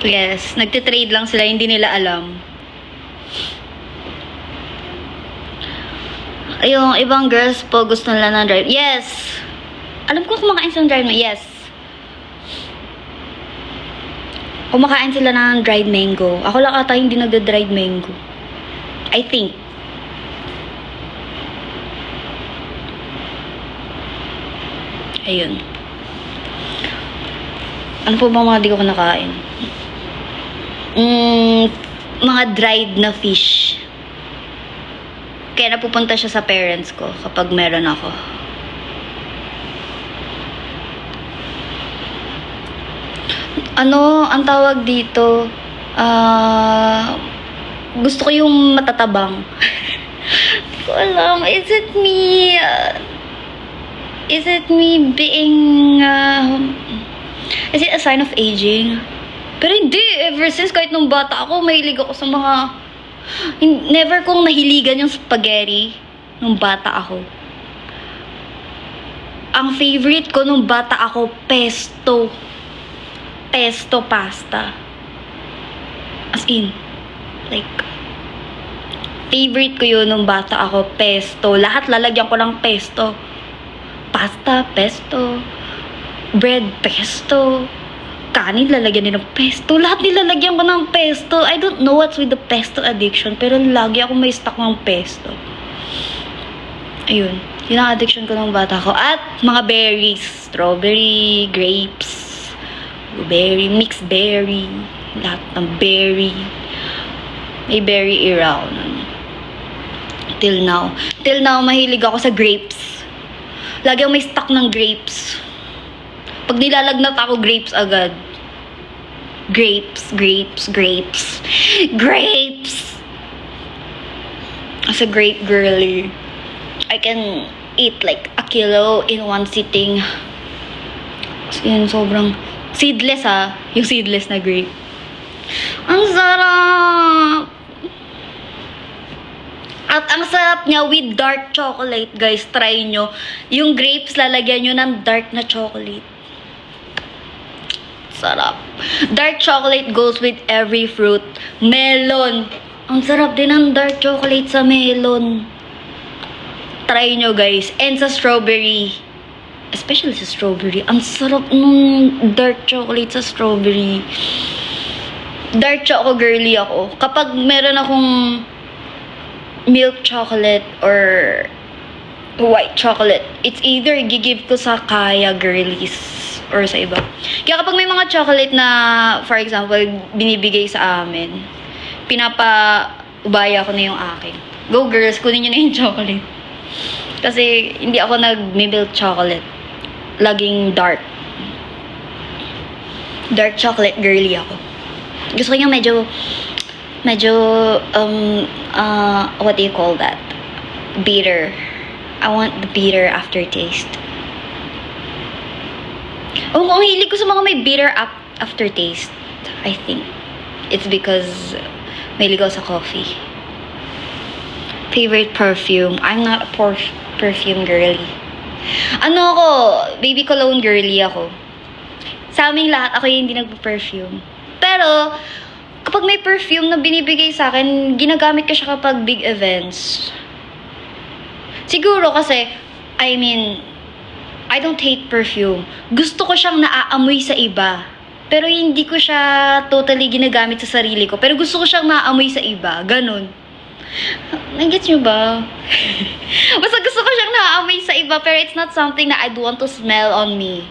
Yes, nagtitrade lang sila. Hindi nila alam. Yung ibang girls po gusto nila ng dried. Yes! Alam ko kumakain sila ng dried mango. Yes. Kumakain sila ng dried mango. Ako lang ata hindi nagda-dried mango. I think. Ayun. Ano po ba mga di ko kinakain? Mga dried na fish. Kaya napupunta siya sa parents ko kapag meron ako. Ang tawag dito, gusto ko yung matatabang. Hindi ko alam, is it me being, is it a sign of aging? Pero hindi, ever since kahit nung bata ako, mahilig ako sa mga, never kong nahiligan yung spaghetti nung bata ako. Ang favorite ko nung bata ako, pesto pasta. As in, like, favorite ko yun nung bata ako, pesto. Lahat lalagyan ko ng pesto. Pasta, pesto. Bread, pesto. Kanin, lalagyan din ng pesto. Lahat nilalagyan ko ng pesto. I don't know what's with the pesto addiction, pero lagi ako may stock ng pesto. Ayun. Yun ang addiction ko nung bata ko. At mga berries. Strawberry, grapes, blueberry, mixed berry, lahat ng berry. May berry era ako nun. Till now, mahilig ako sa grapes. Lagi ako may stock ng grapes. Pag nilalagnat ako, grapes agad. Grapes. As a grape girly, I can eat like a kilo in one sitting. As in, sobrang seedless yung seedless na grape. Ang sarap! At ang sarap niya with dark chocolate, guys. Try nyo. Yung grapes, lalagyan nyo ng dark na chocolate. Sarap. Dark chocolate goes with every fruit. Melon. Ang sarap din ng dark chocolate sa melon. Try nyo, guys. And sa strawberry. Especially sa strawberry. Ang sarap ng dark chocolate sa strawberry. Dark choco girly ako. Kapag meron akong milk chocolate or white chocolate, it's either gigive ko sa kaya girlies or sa iba. Kaya kapag may mga chocolate na, for example, binibigay sa amin, pinapa-ubaya ko na yung akin. Go girls, kunin nyo na yung chocolate. Kasi hindi ako nag-milk chocolate. Laging dark. Dark chocolate girly ako. Gusto ko yung medyo, what do you call that? Bitter. I want the bitter aftertaste. Kung hilig ko sa mga may bitter aftertaste, I think it's because mahilig ako sa coffee. Favorite perfume? I'm not a perfume girly. Ako, baby cologne girly ako. Sa aming lahat, ako yung hindi nagpo-perfume. Pero, kapag may perfume na binibigay sa akin, ginagamit ko siya kapag big events. Siguro kasi, I don't hate perfume. Gusto ko siyang naaamoy sa iba. Pero hindi ko siya totally ginagamit sa sarili ko. Pero gusto ko siyang naaamoy sa iba. Ganon. Nag-gets nyo ba? Basta gusto ko siyang naaamoy sa iba, pero it's not something na I'd want to smell on me.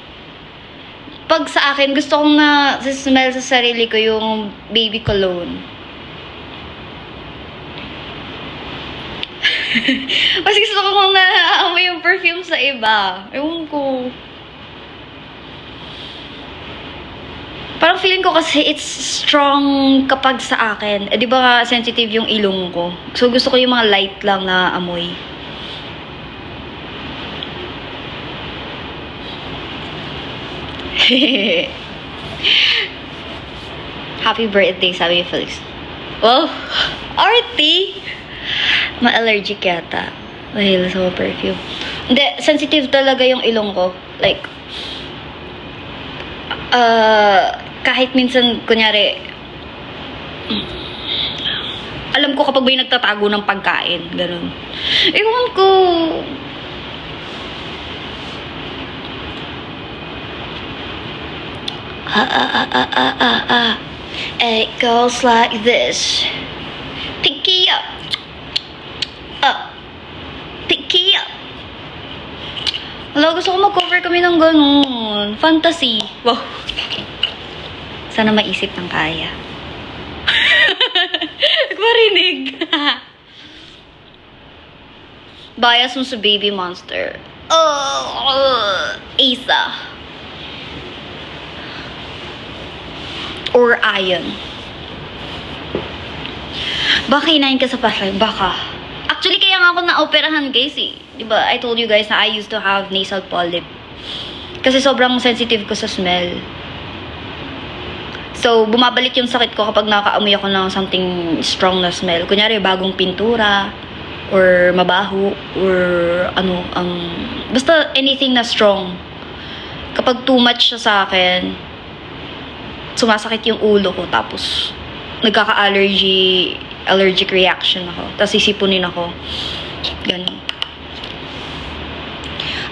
Pag sa akin, gusto kong na-smell sa sarili ko yung baby cologne. Mas gusto ko kung naaamoy yung perfume sa iba. Ewan ko. Parang feeling ko kasi it's strong kapag sa akin. Di ba sensitive yung ilong ko? So gusto ko yung mga light lang na amoy. Happy birthday, sabi ni Felix. Wow! Arty! Ma-allergic yata. Dahil sa perfume. Hindi, sensitive talaga yung ilong ko. Like, kahit minsan, kunyari, alam ko kapag may nagtatago ng pagkain, ganun. Ewan ko. It goes like this. Picky up. Picky up. Wala, gusto ko mag-cover kami ng ganun. Fantasy. Wow. Sana maisip ng kaya. Marinig. Bias mo sa Baby Monster. Asa. Or Iron. Baka inayin ka sa pasay. Baka. Actually, kaya nga ako na-operahan, guys, eh. Diba, I told you guys na I used to have nasal polyp. Kasi sobrang sensitive ko sa smell. So, bumabalik yung sakit ko kapag nakaamoy ako ng something strong na smell. Kunyari, bagong pintura, or mabaho, or ano, basta anything na strong. Kapag too much siya sa akin, sumasakit yung ulo ko, tapos allergic reaction ako. Tapos sisipunin ako. Ganun.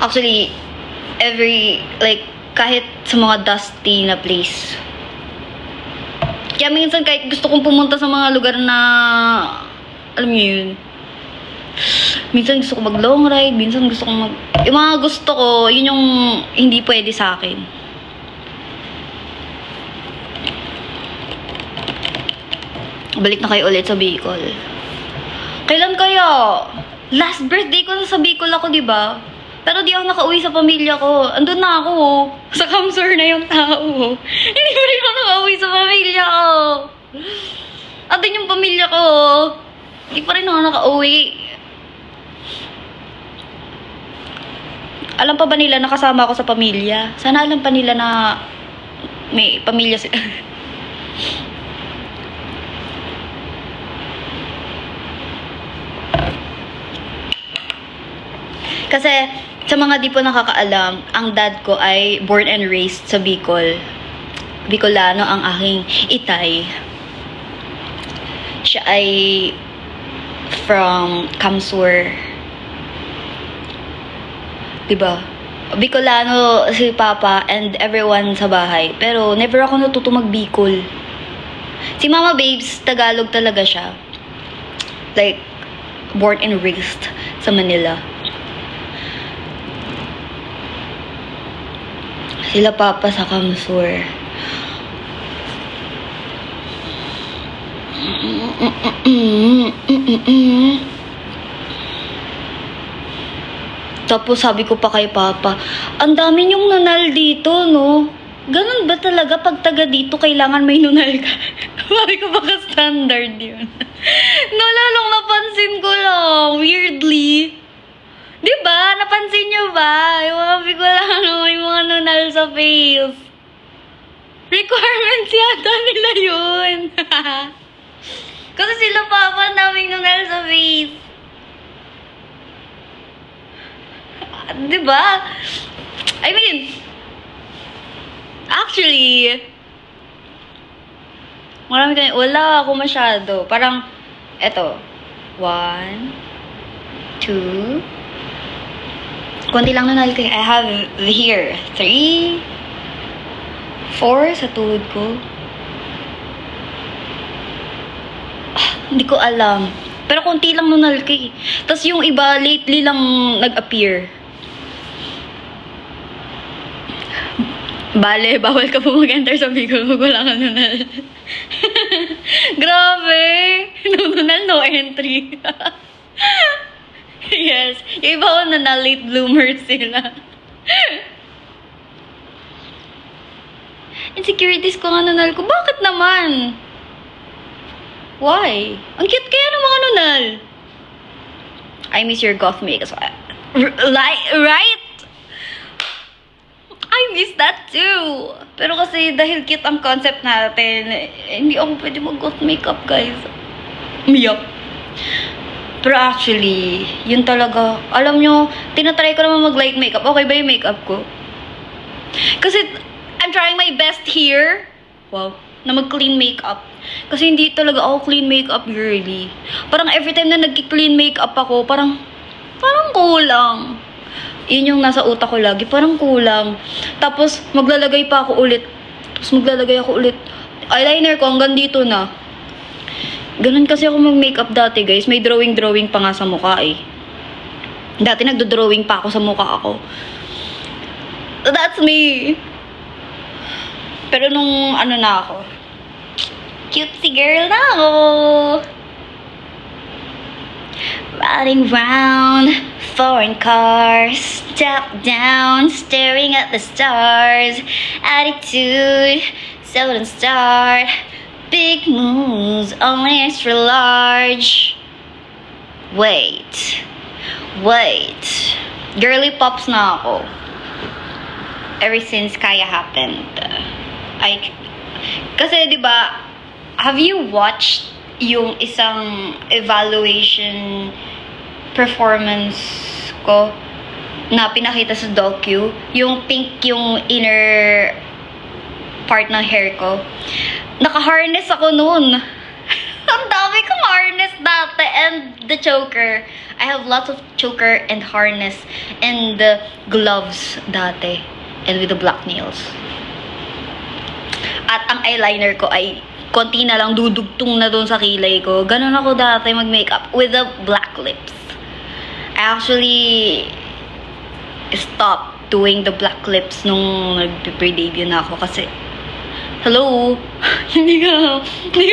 Actually, kahit sa mga dusty na place. Kaya minsan kahit gusto kong pumunta sa mga lugar na, alam niyo yun, minsan gusto ko mag long ride, minsan gusto ko yung mga gusto ko, yun yung hindi pwede sa akin. Balik na kayo ulit sa Bicol. Kailan kaya? Last birthday ko na sa Bicol ako, diba? Pero di ako nakauwi sa pamilya ko. Andun na ako, oh. Sa Kamsur na yung tao, oh. Hindi pa rin ako nakauwi sa pamilya ko. Andun yung pamilya ko, oh. Hindi pa rin ako nakauwi. Alam pa ba nila na kasama ako sa pamilya? Sana alam pa nila na may pamilya sila. Kasi, sa mga di po nakakaalam, ang dad ko ay born and raised sa Bicol. Bicolano ang aking itay. Siya ay from Kamsur. Diba? Bicolano si Papa and everyone sa bahay. Pero never ako natuto mag-Bicol. Si Mama Babes, Tagalog talaga siya. Like, born and raised sa Manila. Sila Papa sa Kamsur. Tapos sabi ko pa kay Papa, ang dami niyong nunal dito, no? Ganun ba talaga pag taga dito kailangan may nunal ka? Sabi ko baka standard yun. No, lalong napansin ko lang, weirdly. Diba? Napansin niyo ba? Yung mga Bicolano, may mga nunal sa face. Requirements yata nila yun. Kasi sila Papa, daming nunal sa face. Diba? I mean, actually, marami kayo, wala ako masyado. Parang, eto, 1, 2, konti lang nunal ko. I have here, 3, 4 sa tuhod ko. Hindi ko alam. Pero konti lang nunal ko eh. Tapos yung iba, lately lang nag-appear. Bale, bawal ka po mag-enter sa Bicol kung wala ka nunal. Grabe! No nunal, no entry. Yes. Yung iba ko na late bloomers sila. Insecurities ko nga nunal ko. Bakit naman? Why? Ang cute kaya ng mga nunal. I miss your goth makeup. Right? I miss that too. Pero kasi dahil cute ang concept natin, hindi ako pwede mag-goth makeup, guys. Yup. Pero actually, yun talaga. Alam nyo, tinatry ko naman mag-light makeup. Okay ba yung makeup ko? Kasi, I'm trying my best here. Wow. Na mag-clean makeup. Kasi hindi talaga ako clean makeup girly. Parang every time na nag-clean makeup ako, parang kulang. Yun yung nasa utak ko lagi. Parang kulang. Tapos, maglalagay pa ako ulit. Tapos, maglalagay ako ulit. Eyeliner ko hanggang dito na. Ganun kasi ako mag-makeup dati, guys. May drawing-drawing pa nga sa mukha eh. Dati nagdo-drawing pa ako sa mukha ako. That's me. Pero nung ano na ako, cutesy girl na ako. Riding round foreign cars, top down, staring at the stars. Attitude, seldom start. Big moves, only extra large. Wait. Girly pops na ako. Ever since Kaya happened. Kasi 'di ba, have you watched yung isang evaluation performance ko na pinakita sa docu? Yung pink yung inner part ng hair ko. Naka-harness ako noon. Ang dami kong harness dati and the choker. I have lots of choker and harness and the gloves dati and with the black nails. At ang eyeliner ko ay konti na lang dudugtong na doon sa kilay ko. Ganun ako dati mag-makeup with the black lips. I actually stopped doing the black lips nung nag-pre-debut na ako kasi hello, hindi ka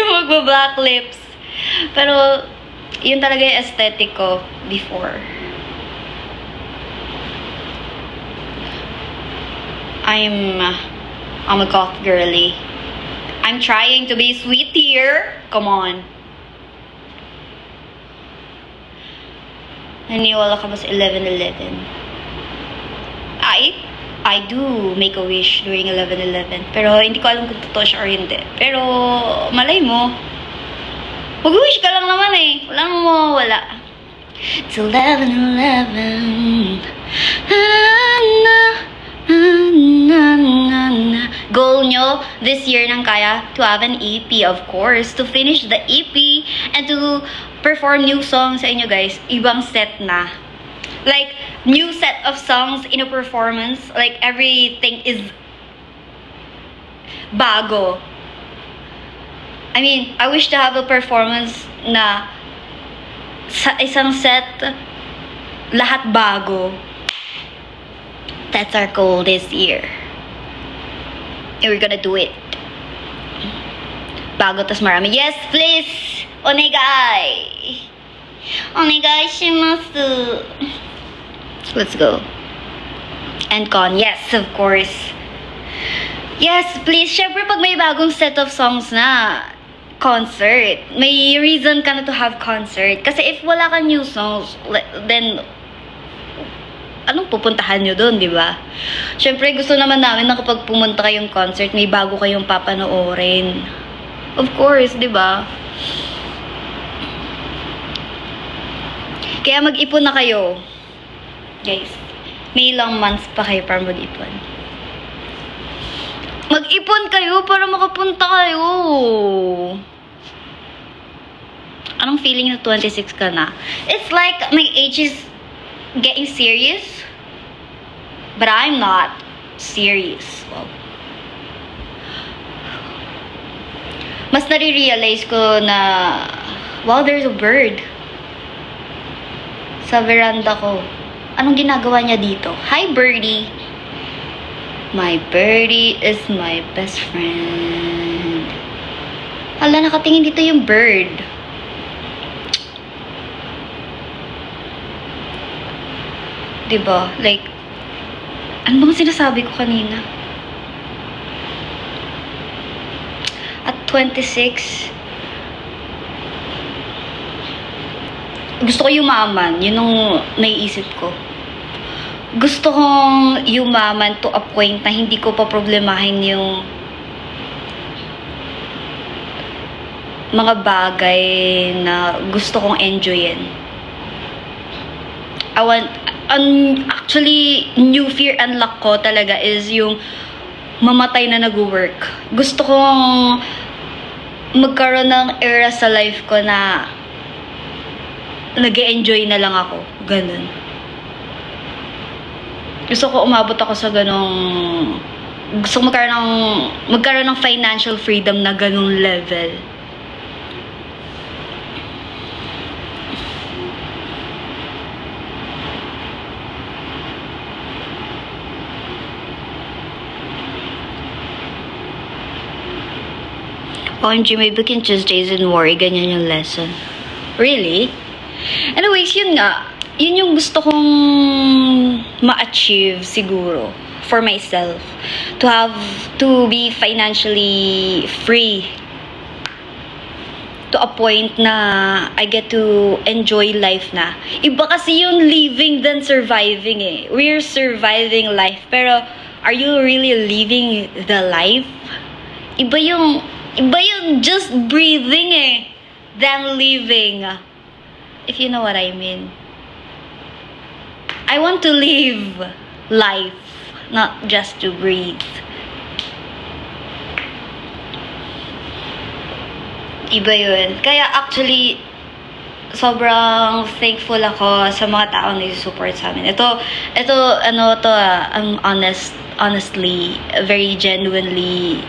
magba-black lips. Pero yun talaga yung aesthetic ko before. I'm a goth girly. I'm trying to be sweet here. Come on. Naniwala ka ba sa 11/11? I do make a wish during 11/11. Pero hindi ko alam kung totoo siya or hindi. Pero malay mo. Mag-wish ka lang naman eh. Walang wala. It's 11/11. Goal nyo this year ng Kaya to have an EP, of course. To finish the EP and to perform new songs sa inyo, guys. Ibang set na. Like, new set of songs in a performance. Like, everything is bago. I mean, I wish to have a performance na sa isang set, lahat bago. That's our goal this year. And we're gonna do it. Bago tas marami. Yes, please! Onegai! Onegai shimasu. Let's go. And con. Yes, of course. Yes, please. Syempre, pag may bagong set of songs na concert, may reason ka na to have concert. Kasi if wala ka new songs, then anong pupuntahan nyo doon, di ba? Syempre, gusto naman namin na kapag pumunta kayong concert, may bago kayong papanoorin. Of course, di ba? Kaya mag-ipon na kayo. Guys, may ilang months pa kayo para mag-ipon. Mag-ipon kayo para makapunta kayo. Anong feeling na 26 ka na? It's like my age is getting serious, but I'm not serious. Well, mas nare-realize ko na, wow, there's a bird sa veranda ko. Anong ginagawa niya dito? Hi, birdie. My birdie is my best friend. Hala, nakatingin dito yung bird. Diba? Like, ano bang sinasabi ko kanina? At 26, gusto ko yumaman. Yun ang naiisip ko. gusto kong yumaman to a point na hindi ko pa problemahin yung mga bagay na gusto kong enjoyin. Actually, new fear unlock ko talaga is yung mamatay na nag-work. Gusto kong magkaroon ng era sa life ko na nag-enjoy na lang ako. Ganun. Gusto ko umabot ako sa ganong... Gusto ko magkaroon ng financial freedom na ganung level. OMG, may booking Tuesdays and worry. Ganyan yung lesson. Really? Anyways, yun nga. Yun yung gusto kong ma-achieve siguro for myself. To be financially free. To a point na I get to enjoy life na. Iba kasi yung living than surviving eh. We're surviving life. Pero, are you really living the life? Iba yung just breathing eh, than living. If you know what I mean. I want to live life, not just to breathe. Iba yun. Kaya actually, sobrang thankful ako sa mga taong nag-support sa amin. I'm honestly, very genuinely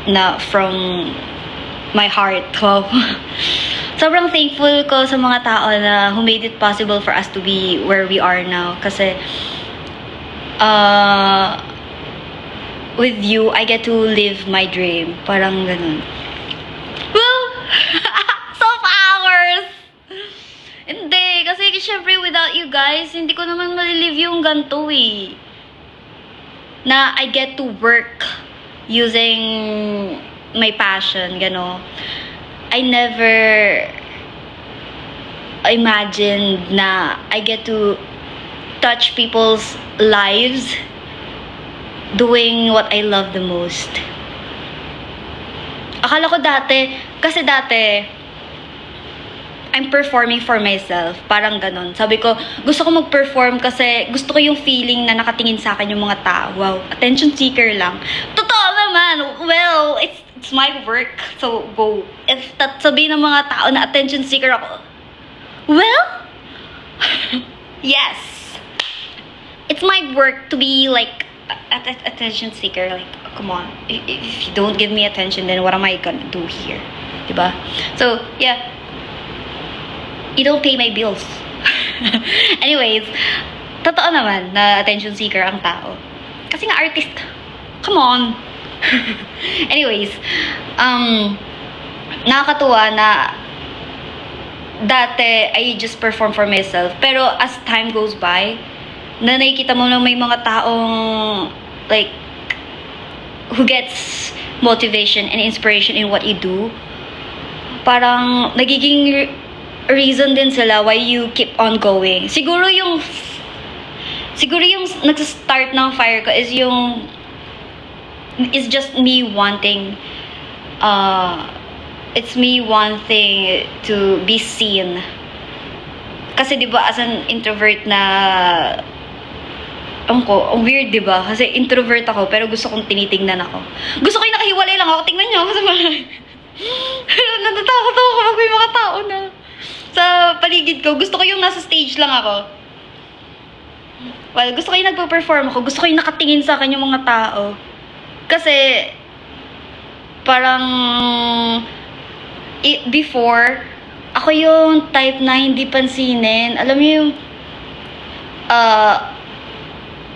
na from my heart. Wow. Sobrang thankful ko sa mga tao na who made it possible for us to be where we are now. Kasi, with you, I get to live my dream. Parang ganun. Well, soft hours! Hindi, kasi syempre without you guys, hindi ko naman malilive yung ganito eh. Na I get to work using my passion, gano. I never imagined na I get to touch people's lives doing what I love the most. Akala ko kasi dati, I'm performing for myself. Parang ganon. Sabi ko, gusto ko mag-perform kasi gusto ko yung feeling na nakatingin sa akin yung mga tao. Wow, attention seeker lang. Totoo naman. Well, it's my work. So, go. If sabihin ng mga tao na attention seeker ako, well, yes. It's my work to be like attention seeker. Like, come on. If you don't give me attention, then what am I gonna do here? Diba? So, yeah. You don't pay my bills. Anyways, totoo naman na attention seeker ang tao. Kasi nga artist. Come on. Anyways, nakakatuwa na dati I just perform for myself. Pero as time goes by, na nakikita mo na may mga taong like who gets motivation and inspiration in what you do. Parang nagiging reason din sila why you keep on going. Siguro yung nag-start ng fire ko is just me wanting it's me wanting to be seen. Kasi 'di ba as an introvert na ang weird 'di ba? Kasi introvert ako pero gusto kong tinitingnan ako. Gusto ko yung nakahiwalay lang ako. Tingnan niyo ako sa mga natatakot ako kapag may mga tao na sa paligid ko. Gusto ko yung nasa stage lang ako. Well, gusto ko yung nagpo-perform ako. Gusto ko yung nakatingin sa akin yung mga tao. Kasi, parang, before, ako yung type na hindi pansinin. Alam mo yung,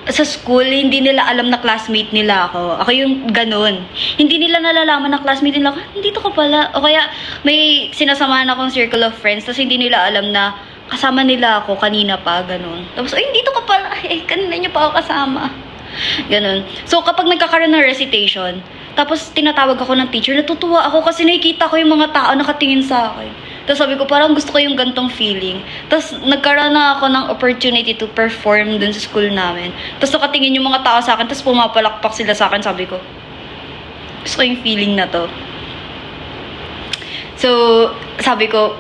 sa school, hindi nila alam na classmate nila ako. Ako yung ganun. Hindi nila nalalaman na classmate nila ako. Hindi to ka pala. O kaya, may sinasamahan akong circle of friends, tapos hindi nila alam na kasama nila ako kanina pa, ganun. Tapos, ay, hindi to ka pala. Eh, kanina niyo pa ako kasama. Ganun. So, kapag nagkakaroon ng recitation, tapos tinatawag ako ng teacher, natutuwa ako kasi nakikita ko yung mga tao nakatingin sa akin. Tapos sabi ko, parang gusto ko yung gantong feeling. Tapos nagkaroon na ako ng opportunity to perform dun sa school namin. Tapos nakatingin yung mga tao sa akin, tapos pumapalakpak sila sa akin, sabi ko, gusto ko yung feeling na to. So, sabi ko,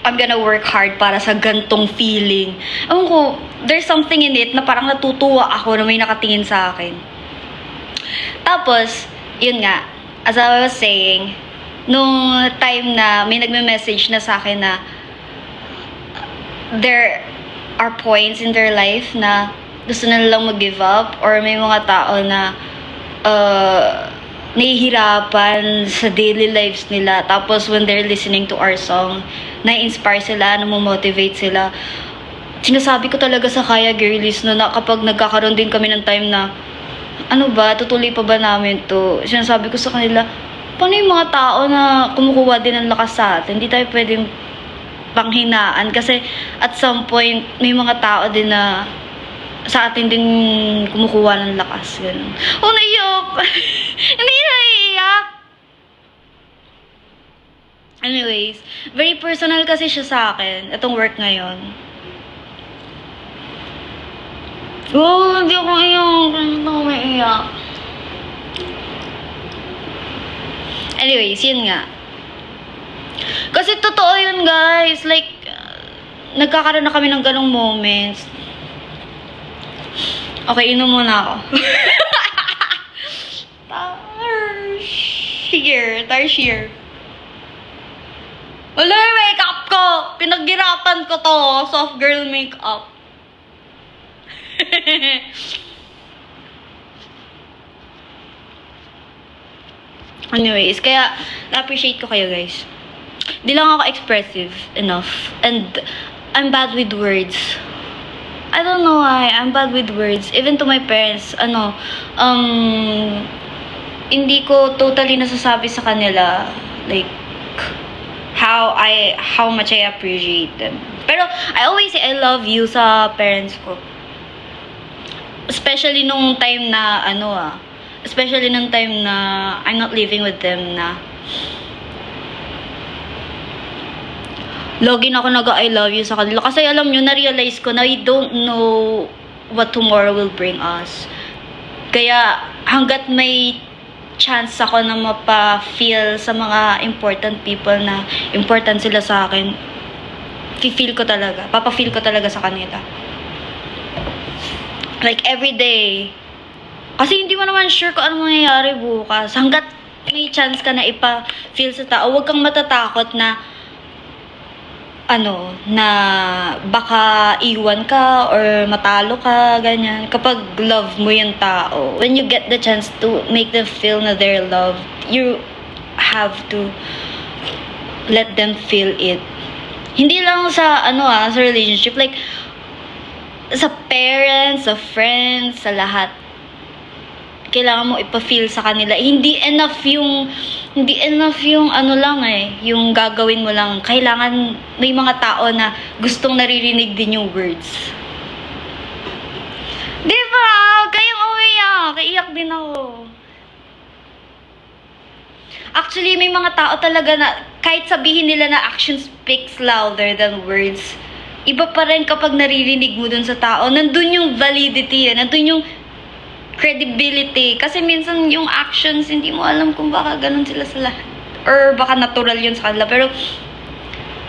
I'm gonna work hard para sa gantong feeling. Ewan ko, there's something in it na parang natutuwa ako na may nakatingin sa akin. Tapos, yun nga, as I was saying, nung time na may nagme-message na sa akin na there are points in their life na gusto na lang mag-give up, or may mga tao na nahihirapan sa daily lives nila. Tapos when they're listening to our song, na-inspire sila, namomotivate sila. Sinasabi ko talaga sa Kaya Girlies no, na kapag nagkakaroon din kami ng time na, ano ba, tutuloy pa ba namin to? Sinasabi ko sa kanila, paano yung mga tao na kumukuha din ng lakas sa atin? Hindi tayo pwedeng panghinaan. Kasi at some point, may mga tao din na sa atin din kumukuha ng lakas. Ganun. Oh, naiyak! Hindi naiyak! Anyways, very personal kasi siya sa akin, itong work ngayon. Oh, hindi ako iyak. Hindi ako maiyak. Anyways, yun nga. Kasi totoo yun, guys. Like, nagkakaroon na kami ng ganong moments. Okay, inom muna ako. Tarsier. Wala yung makeup ko. Pinaghirapan ko to. Soft girl makeup. Anyways, kaya na-appreciate ko kayo, guys. Di lang ako expressive enough. And I'm bad with words. I don't know why. I'm bad with words. Even to my parents, hindi ko totally nasasabi sa kanila, like, how much I appreciate them. Pero, I always say I love you sa parents ko. Especially nung time na, especially nung time na I'm not living with them na login ako nag-I love you sa kanila. Kasi alam nyo, na-realize ko na we don't know what tomorrow will bring us. Kaya hanggat may chance ako na mapa-feel sa mga important people na important sila sa akin, papa-feel ko talaga sa kanila. Like every day. Kasi hindi mo naman sure kung ano mangyayari bukas. Hanggat may chance ka na ipa-feel sa tao, huwag kang matatakot na na baka iwan ka or matalo ka, ganyan. Kapag love mo yung tao, when you get the chance to make them feel na they're loved, you have to let them feel it. Hindi lang sa, sa relationship, like, sa parents, sa friends, sa lahat. Kailangan mo ipa-feel sa kanila. Hindi enough yung yung gagawin mo lang. Kailangan may mga tao na gustong naririnig din yung words. Diba? Kayang umiyak. Iyak din ako. Actually, may mga tao talaga na kahit sabihin nila na action speaks louder than words, iba pa rin kapag naririnig mo dun sa tao. Nandun yung validity, nandun yung credibility. Kasi minsan yung actions, hindi mo alam kung baka ganun sila sa lahat. Or baka natural yun sa kanila. Pero,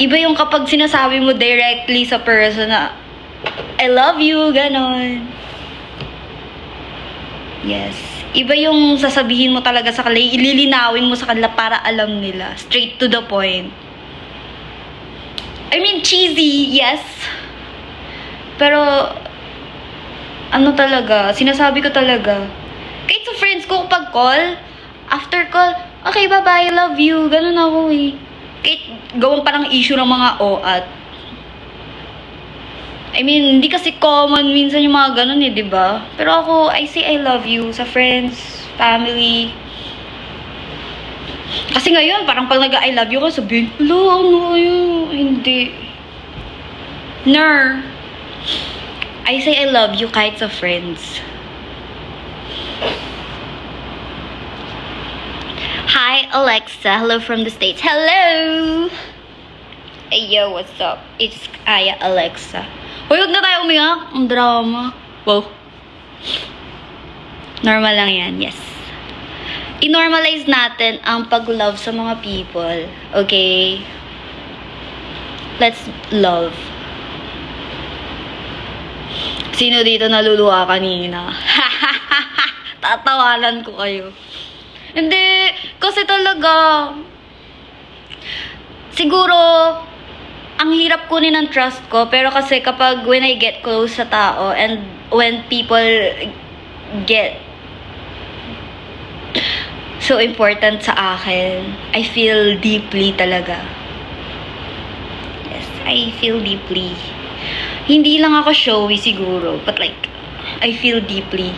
iba yung kapag sinasabi mo directly sa person na, I love you, ganon. Yes. Iba yung sasabihin mo talaga sa kanila, ililinawin mo sa kanila para alam nila. Straight to the point. I mean, cheesy, yes. Pero, talaga, sinasabi ko talaga. Kahit sa friends ko, pag call, after call, okay, bye-bye, love you, ganun ako eh. Kahit gawang parang issue ng mga OAT. I mean, hindi kasi common minsan yung mga ganun eh, diba? Pero ako, I say I love you sa friends, family. Kasi ngayon, parang pag nag-I love you ko, sabihin, ano yun? Hindi. Ner. I say I love you kahit sa friends. Hi, Alexa. Hello from the States. Hello! Hey yo, what's up? It's Aya Alexa. Hoy, huwag na tayo umiyak. Ang drama. Wow. Normal lang yan, yes. I-normalize natin ang pag-love sa mga people. Okay? Let's love. Sino dito naluluha kanina? Tatawanan ko kayo. Hindi, kasi talaga, siguro, ang hirap kunin ng trust ko, pero kasi kapag when I get close sa tao, and when people get so important sa akin, I feel deeply talaga. Yes, I feel deeply. Hindi lang ako showy siguro, but like, I feel deeply.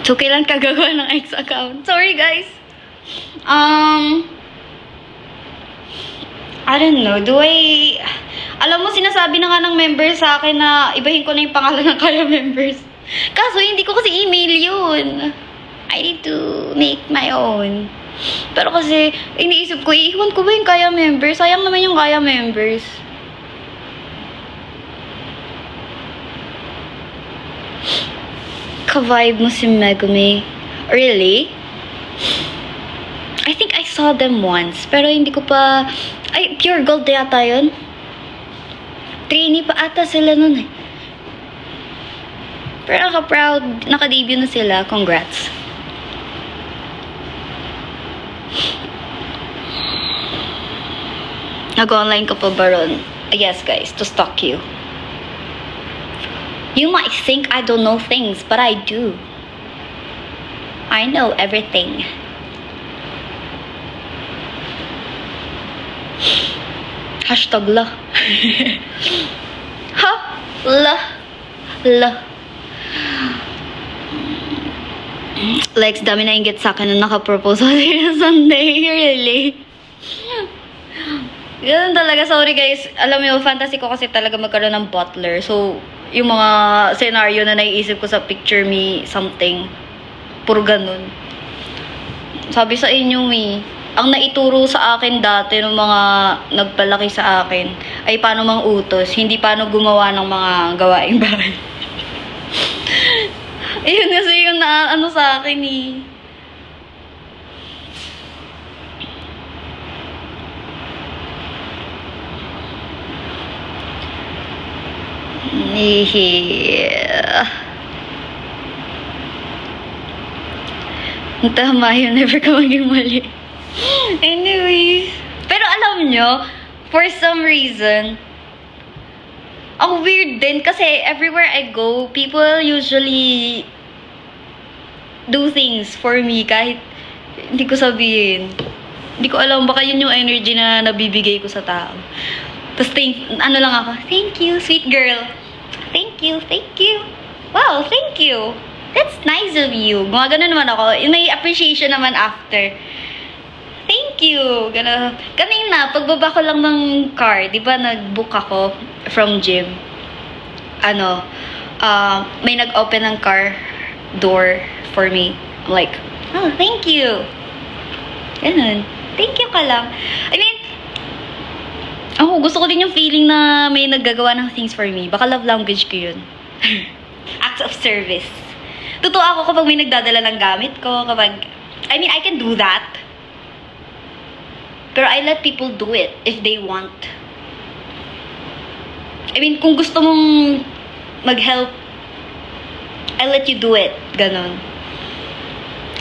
So, kailan ka gagawa ng X account? Sorry, guys. I don't know. Alam mo, sinasabi na nga ng members sa akin na ibahin ko na yung pangalan ng Kaya members. Kaso, hindi ko kasi email yun. I need to make my own. Pero kasi, iniisip ko, iiwan ko ba yung Kaya members? Sayang naman yung Kaya members. Ka-vibe mo si Megumi. Really? I think I saw them once. Pero hindi ko pa... Ay, Pure Gold yata yun. Trainee pa ata sila nun eh. Pero naka-proud. Naka-debut na sila. Congrats. Nag-online ka pa ba ron? Yes, guys. To stalk you. You might think I don't know things, but I do. I know everything. Hashtag la. Ha? La. La. Lex, dami na inggit sa akin na nakapropose sa Sunday. Really? Ganun talaga. Sorry guys. Alam mo yung fantasy ko kasi talaga magkaroon ng butler. So, yung mga scenario na naiisip ko sa picture me something. Puro ganun. Sabi sa inyo ang naituro sa akin dati ng mga nagpalaki sa akin ay paano mangutos, hindi paano gumawa ng mga gawaing bahay. Ayun kasi yung ano sa akin Tama yun, never ka maging mali. Anyways. Pero alam nyo, for some reason, ang weird din kasi everywhere I go, people usually do things for me kahit hindi ko sabihin. Hindi ko alam, baka yun yung energy na nabibigay ko sa tao. Tapos ano lang ako, thank you, sweet girl. Thank you, thank you. Wow, thank you. That's nice of you. Gumagano naman ako. May appreciation naman after. Thank you. Kanina, pagbaba ko lang ng car, di ba nag-book ako from gym. May nag-open ng car door for me. I'm like, oh, thank you. Ganun. Thank you ka lang. I mean, gusto ko din yung feeling na may naggagawa ng things for me. Baka love language ko yun. Acts of service. Totoo ako kapag may nagdadala ng gamit ko, I can do that. Pero I let people do it if they want. I mean, kung gusto mong mag-help, I let you do it. Ganon.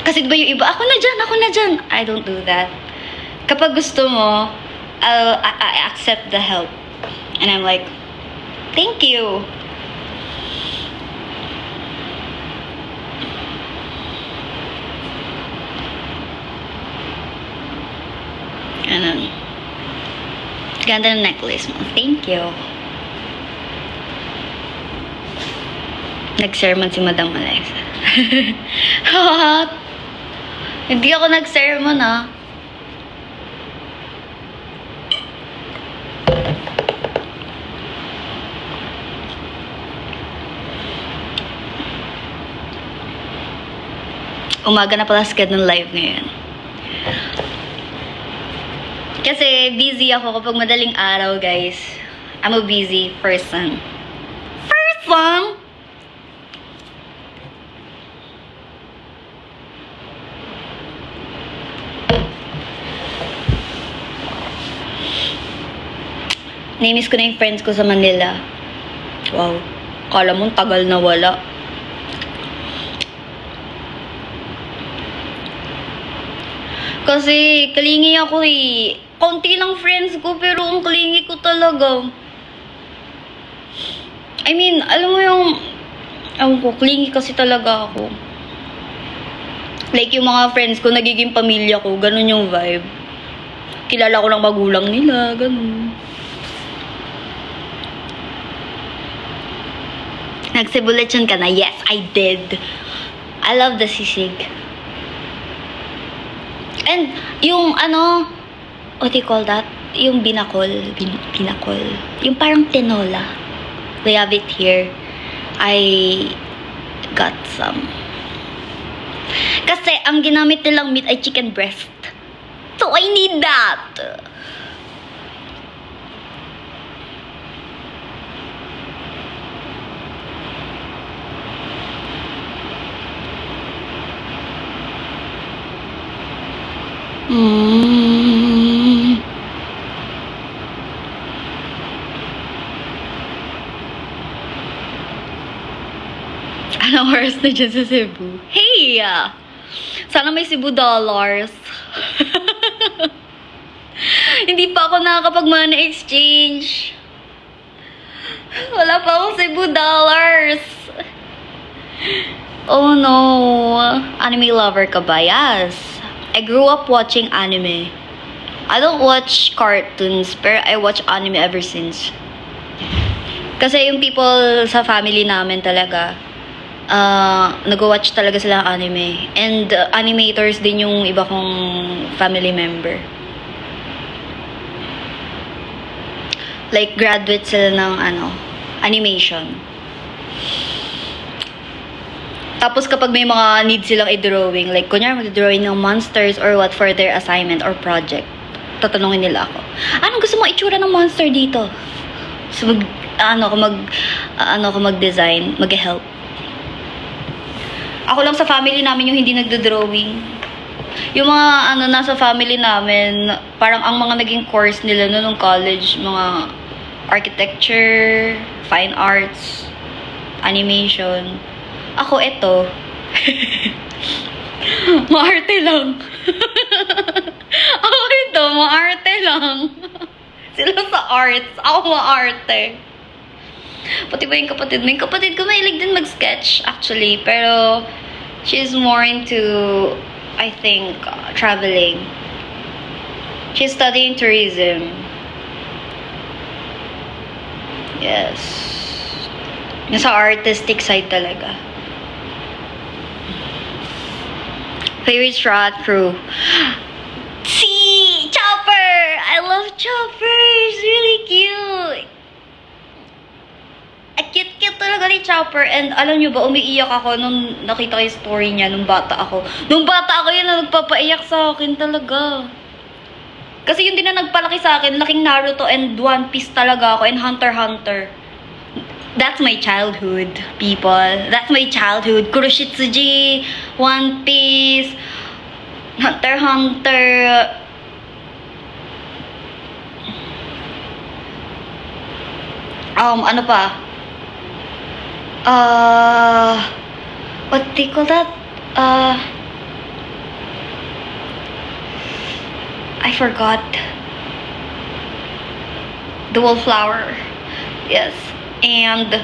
Kasi diba yung iba, ako na dyan. I don't do that. Kapag gusto mo, I accept the help. And I'm like, thank you. Ganun. Ganda ng necklace mo. Thank you. Nag-sermon si Madam Alexa. Hindi ako nag-sermon Umaga na pala schedule ng live ngayon. Kasi busy ako kapag madaling araw, guys. I'm a busy person. Namiss ko na yung friends ko sa Manila. Wow. Kala mo tagal na wala. Kasi kalingi ako eh. Konti lang friends ko pero ang kalingi ko talaga. I mean, alam mo yung clingy kasi talaga ako. Like yung mga friends ko, nagiging pamilya ko, ganun yung vibe. Kilala ko lang magulang nila, ganun. Nagsibulatyon ka na? Yes, I did. I love the sisig. And yung what do you call that? Yung binakol. Binakol. Yung parang tinola. We have it here. I got some. Kasi ang ginamit nilang meat ay chicken breast. So I need that. Anong oras na dyan sa Cebu? Hey! Sana may Cebu dollars. Hindi pa ako nakakapag-money exchange. Wala pa akong Cebu dollars. Oh no. Anime lover ka ba? Yes. I grew up watching anime. I don't watch cartoons, pero I watch anime ever since. Kasi yung people sa family namin talaga, nag-watch talaga sila ng anime. And animators din yung iba kong family member. Like, graduate sila ng animation. Tapos kapag may mga need silang i-drawing, like, kunyari mag-drawing ng monsters or what for their assignment or project, tatanungin nila ako, anong gusto mo itsura ng monster dito? So, mag-design, mag-help. Ako lang sa family namin yung hindi nagdo-drawing. Yung mga nasa family namin, parang ang mga naging course nila nung college, mga architecture, fine arts, animation. Ako ito. Maarte lang. Ako ito, maarte lang. Sila sa arts, ako maarte. Pati ba yung kapatid mo? Yung kapatid ko mahilig din mag-sketch, actually. Pero, she's more into, I think, traveling. She's studying tourism. Yes. Nasa artistic side talaga. Favorite strat crew. See! Chopper! I love Chopper! He's really cute! Cute talaga ni Chopper. And alam nyo ba, umiiyak ako nung nakita ko yung story niya nung bata ako. Nung bata ako yun na nagpapaiyak sa akin talaga. Kasi yun din na nagpalaki sa akin. Laking Naruto and One Piece talaga ako. And Hunter x Hunter. That's my childhood, people. That's my childhood. Kuroshitsuji, One Piece, Hunter x Hunter. Ano pa? What do you call that? I forgot. The Wallflower. Yes. And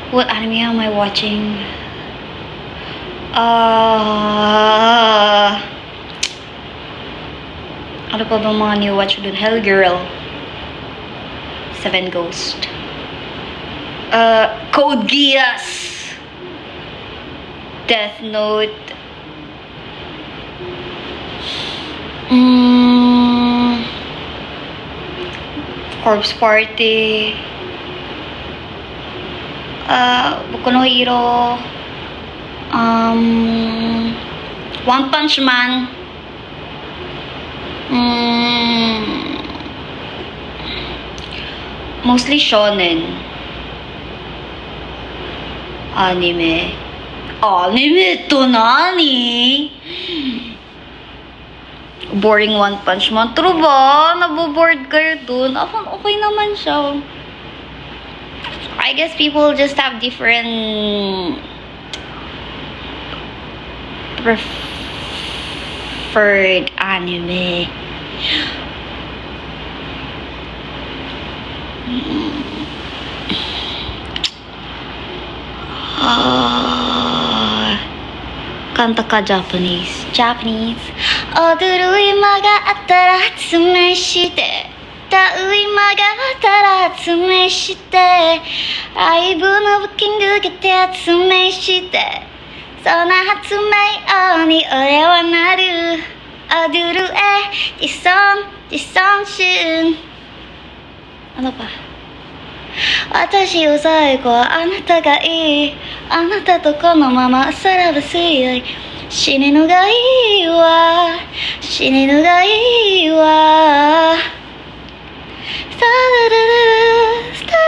what anime am I watching? Ano pa bang mga new watch dun? Hell Girl. Seven Ghost. Code Geass. Death Note. Corpse Party. Boku no Hero. One Punch Man. Mostly shonen. Anime. Anime to nani? Boring One Punch Man. True ba? Naboboard kayo dun? Ako, okay naman siya. I guess people just have different preferred anime. Kanta ka Japanese. Japanese. 踊る今があったら発明して歌う今があったら発明してライブのブッキング受けて発明してそんな発明王に俺はなる踊る自尊心ano pa? 私を最後はあなたがいいあなたとこのままさらば強い死ぬのがいいわ死ぬのがいいわスタラララスタラ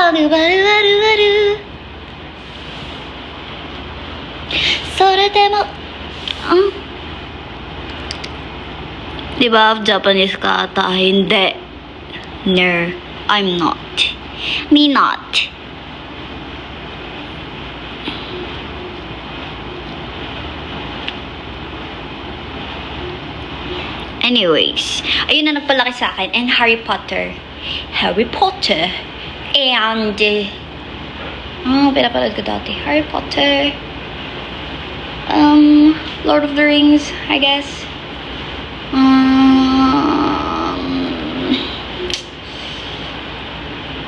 ラダルバルバルバルそれでもDi ba Japanese ka ata? Hindi. No, I'm not. Me not. Anyways, ayun na nagpalaki sa akin. And Harry Potter. Harry Potter. And, pinapanood ko dati. Harry Potter. Lord of the Rings, I guess.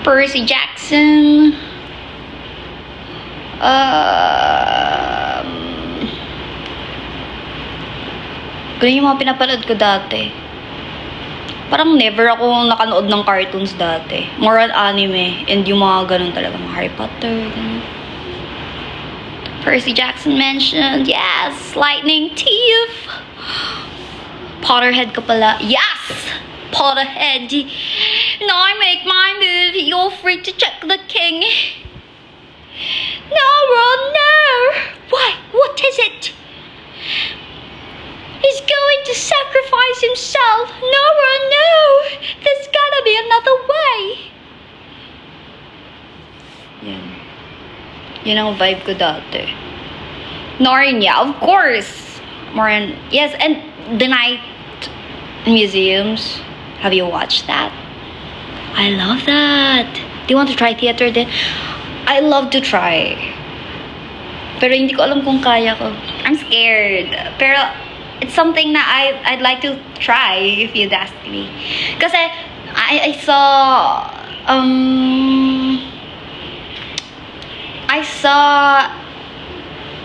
Percy Jackson. Ganun yung mga pinapanood ko dati. Parang never ako nakanood ng cartoons dati. More on anime. And yung mga ganun talaga. Mga Harry Potter. Ganun. Percy Jackson mentioned. Yes! Lightning Thief! Potterhead ka pala. Yes! Potterhead. Now I make my move. You're free to check the king. No, Ron, no! Why? What is it? He's going to sacrifice himself. No, Ron, no! There's gotta be another way. Yan. Yun ang vibe ko dati. Narnia, of course. Yes, and the night museums. Have you watched that? I love that. Do you want to try theater then? I love to try. Pero hindi ko alam kung kaya ko. I'm scared. Pero it's something na I'd like to try if you'd ask me. Kasi I saw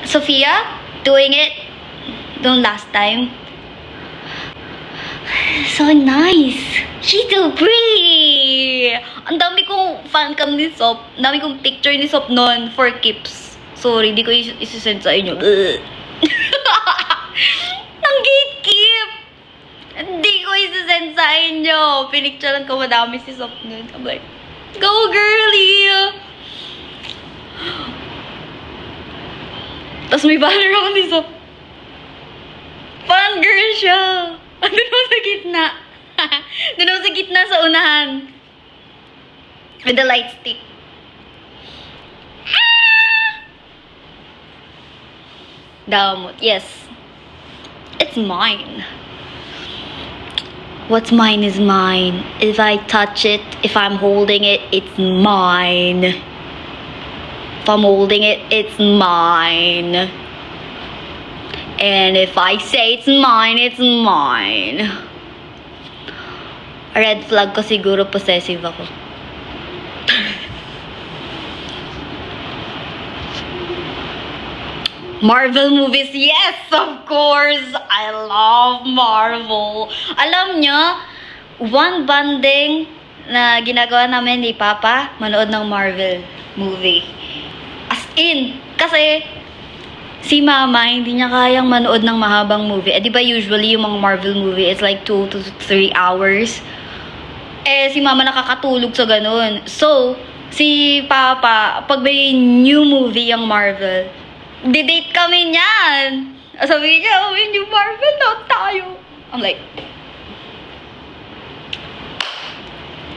Sophia doing it the last time. So nice. She's so pretty. Ang dami kong fan cam ni Sop. Ang dami kong picture ni Sop noon for keeps. Sorry, di ko isisend sa inyo. Ang gatekeep. Hindi ko isisend sa inyo. Pinicturean ko madami si Sop noon. I'm like, go girly. Tapos may banner ako ni Sop. Fan girl siya. Doon ako sa gitna. Doon ako sa gitna sa unahan. With the light stick. Damot. Yes. It's mine. What's mine is mine. If I touch it, if I'm holding it, it's mine. If I'm holding it, it's mine. And if I say it's mine, it's mine. Red flag ko siguro, possessive ako. Marvel movies, yes, of course. I love Marvel. Alam nyo, one banding na ginagawa namin ni Papa, manood ng Marvel movie. As in, kasi si mama, hindi niya kayang manood ng mahabang movie. Eh, di ba usually yung mga Marvel movie, it's like 2 to 3 hours. Eh, si mama nakakatulog sa ganun. So, si papa, pag may new movie yung Marvel, di-date kami niyan. Sabi niya, oh, yung new Marvel na tayo. I'm like,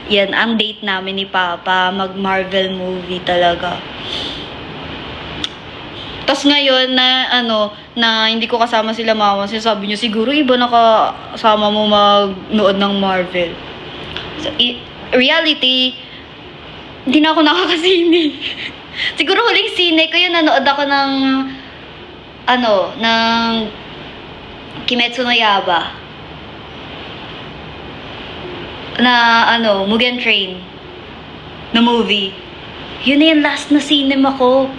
yan, ang date namin ni papa, mag-Marvel movie talaga. Tapos ngayon na hindi ko kasama sila mama, sinasabi niya, siguro iba nakasama mo magnood ng Marvel. So, reality, hindi na ako nakakasine. Siguro huling sine ko yun, nanood ako ng Kimetsu no Yaiba. Na Mugen Train na movie. Yun na yung last na cinema ko.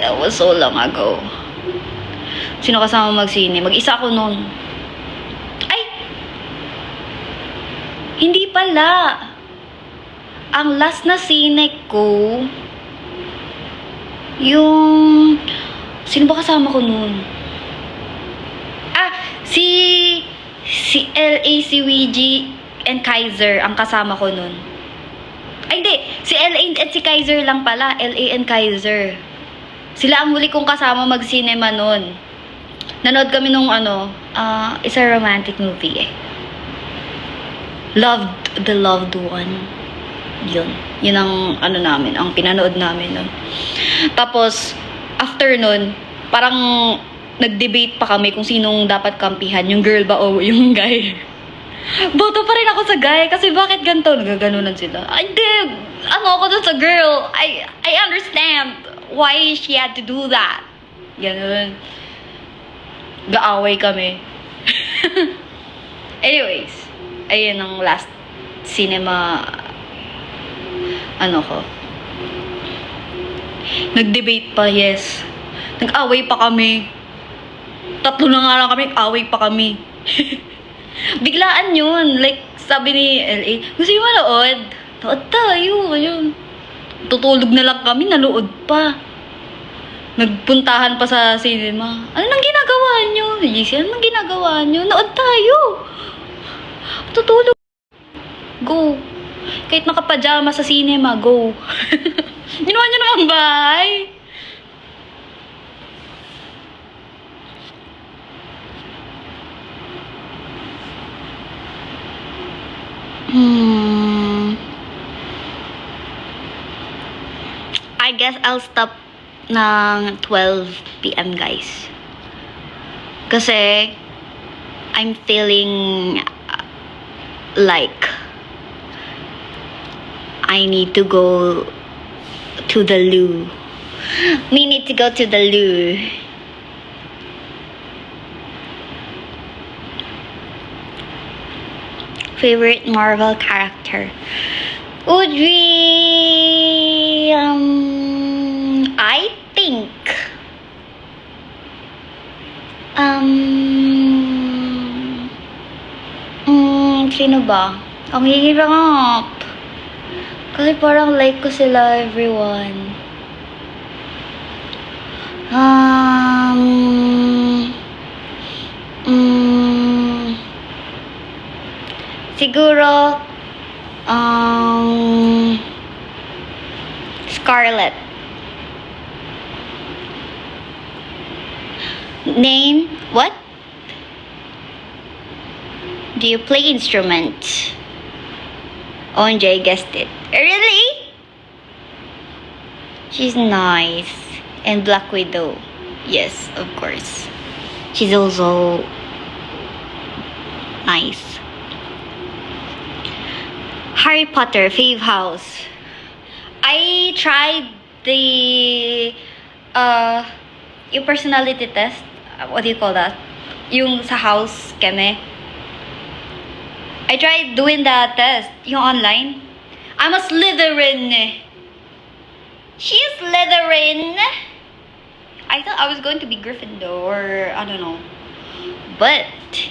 That was so long ago. Sino kasama mag-sine? Mag-isa ako noon. Ay! Hindi pala. Ang last na sine ko, yung... Sino ba kasama ko noon? Si LA, si Ouija, and Kaiser ang kasama ko noon. Ay, hindi. Si LA at si Kaiser lang pala. LA and Kaiser. Sila ang huli kong kasama mag-cinema noon. Nanood kami nung it's a romantic movie eh. The Loved One. Yun ang namin, ang pinanood namin nun. Tapos, after nun, parang nag-debate pa kami kung sinong dapat kampihan, yung girl ba o yung guy. Boto pa rin ako sa guy kasi bakit ganito? Nagaganunan sila. Ay, ako dun sa girl. I understand why she had to do that. Ganun. Gaaway kami. Anyways, ayun ang last cinema ko. Nag-debate pa, yes. Nag-away pa kami. 3 na nga lang kami, away pa kami. Biglaan yun. Like, sabi ni LA, gusto yung manood? Nood tayo. Ayun. Tutulog na lang kami, nalood pa. Nagpuntahan pa sa cinema. Ano nang ginagawa nyo? Ano nang ginagawa nyo? Nood tayo. Tutulog. Go. Kahit nakapajama sa cinema, go. Ginawa nyo naman bahay. I guess I'll stop ng 12 PM, guys. Kasi I'm feeling like I need to go to the loo. We need to go to the loo. Favorite Marvel character would be I think sino ba? Ang hirap. Kasi parang like ko sila, everyone. Siguro, Scarlet. Name, what? Do you play instrument? ONJ guessed it. Really? She's nice. And Black Widow. Yes, of course. She's also nice. Harry Potter, fave house. I tried the yung personality test. What do you call that? Yung sa house keme. I tried doing that test, yung online. I'm a Slytherin. She's Slytherin. I thought I was going to be Gryffindor, I don't know. But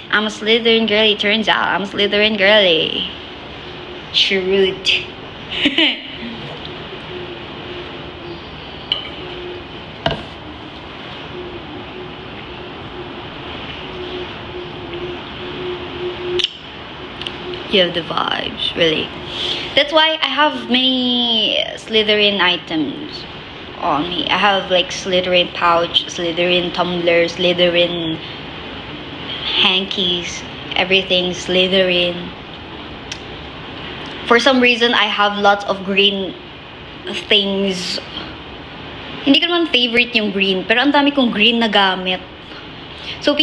I'm a Slytherin girly. Turns out I'm a Slytherin girly. Shoot. You have the vibes, really. That's why I have many Slytherin items on me. I have like Slytherin pouch, Slytherin tumbler, Slytherin hankies, everything Slytherin. For some reason, I have lots of green things. Hindi ko naman favorite yung green, pero ang dami kong green na gamit. So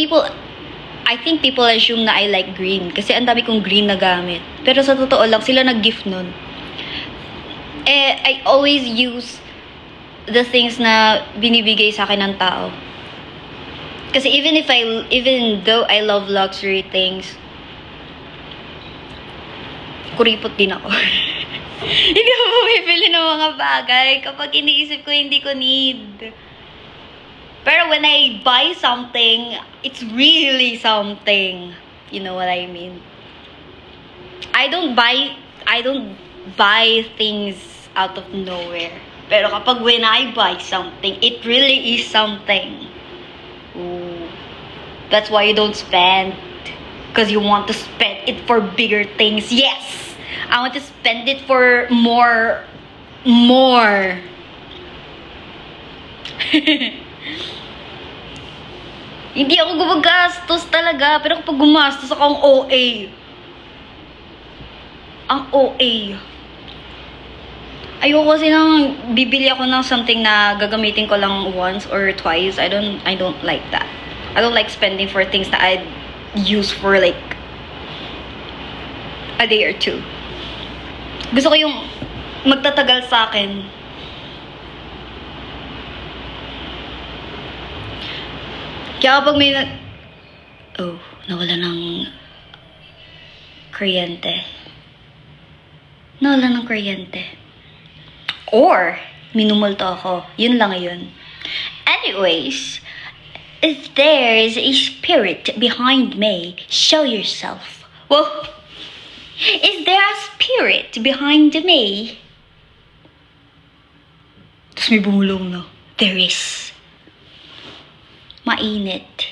I think people assume na I like green kasi ang dami kong green na gamit. Pero sa totoo lang, sila nag-gift nun. I always use the things na binibigay sa akin ng tao. Kasi even though I love luxury things, kuripot din ako. Hindi ako bumibili ng mga bagay kapag iniisip ko hindi ko need. Pero when I buy something, it's really something. You know what I mean? I don't buy things out of nowhere. Pero kapag when I buy something, it really is something. Ooh. That's why you don't spend. Because you want to spend it for bigger things. Yes! I want to spend it for more. Hindi ako gumagastos talaga. Pero kapag gumastos ako, ang OA. Ang OA. Ayoko kasi nang bibili ako ng something na gagamitin ko lang once or twice. I don't like that. I don't like spending for things that I'd use for like a day or two. Gusto ko yung magtatagal sa akin. Kaya kapag may nawala ng kuryente. Nawala ng kuryente. Or, minumulto ako. Yun lang yun. Anyways, if there's a spirit behind me, show yourself. Well, is there a spirit behind me? Tapos may bumulong na. There is. Mainit.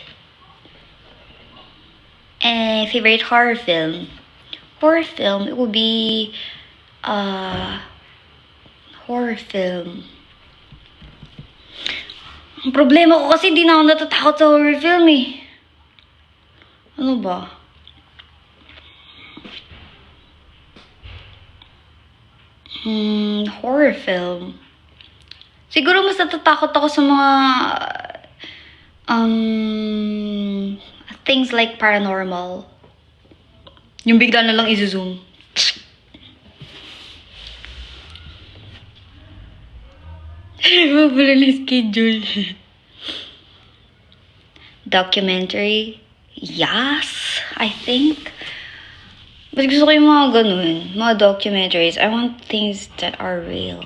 Favorite horror film? Horror film, it would be horror film. Ang problema ko kasi di na ako natatakot sa horror film eh. Ano ba? Horror film. Siguro mas natatakot ako sa mga things like paranormal. Yung bigla na lang i-zoom. Wala na schedule. Documentary? Yes, I think. But gusto ko yung mga ganun. Mga documentaries. I want things that are real.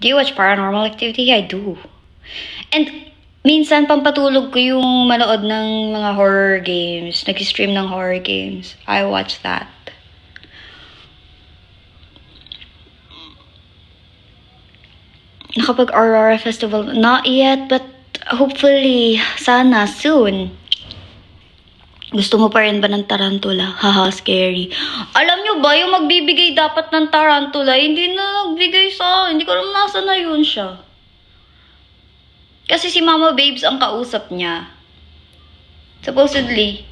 Do you watch Paranormal Activity? I do. And minsan pampatulog ko yung manood ng mga horror games. Nag-stream ng horror games. I watch that. Nakapag Aurora Festival? Not yet, but hopefully, sana, soon. Gusto mo pa rin ba ng tarantula? Haha, scary. Alam nyo ba, yung magbibigay dapat ng tarantula, hindi na nagbigay sa hindi ko alam nasa na yun siya. Kasi si Mama Babes ang kausap niya. Supposedly,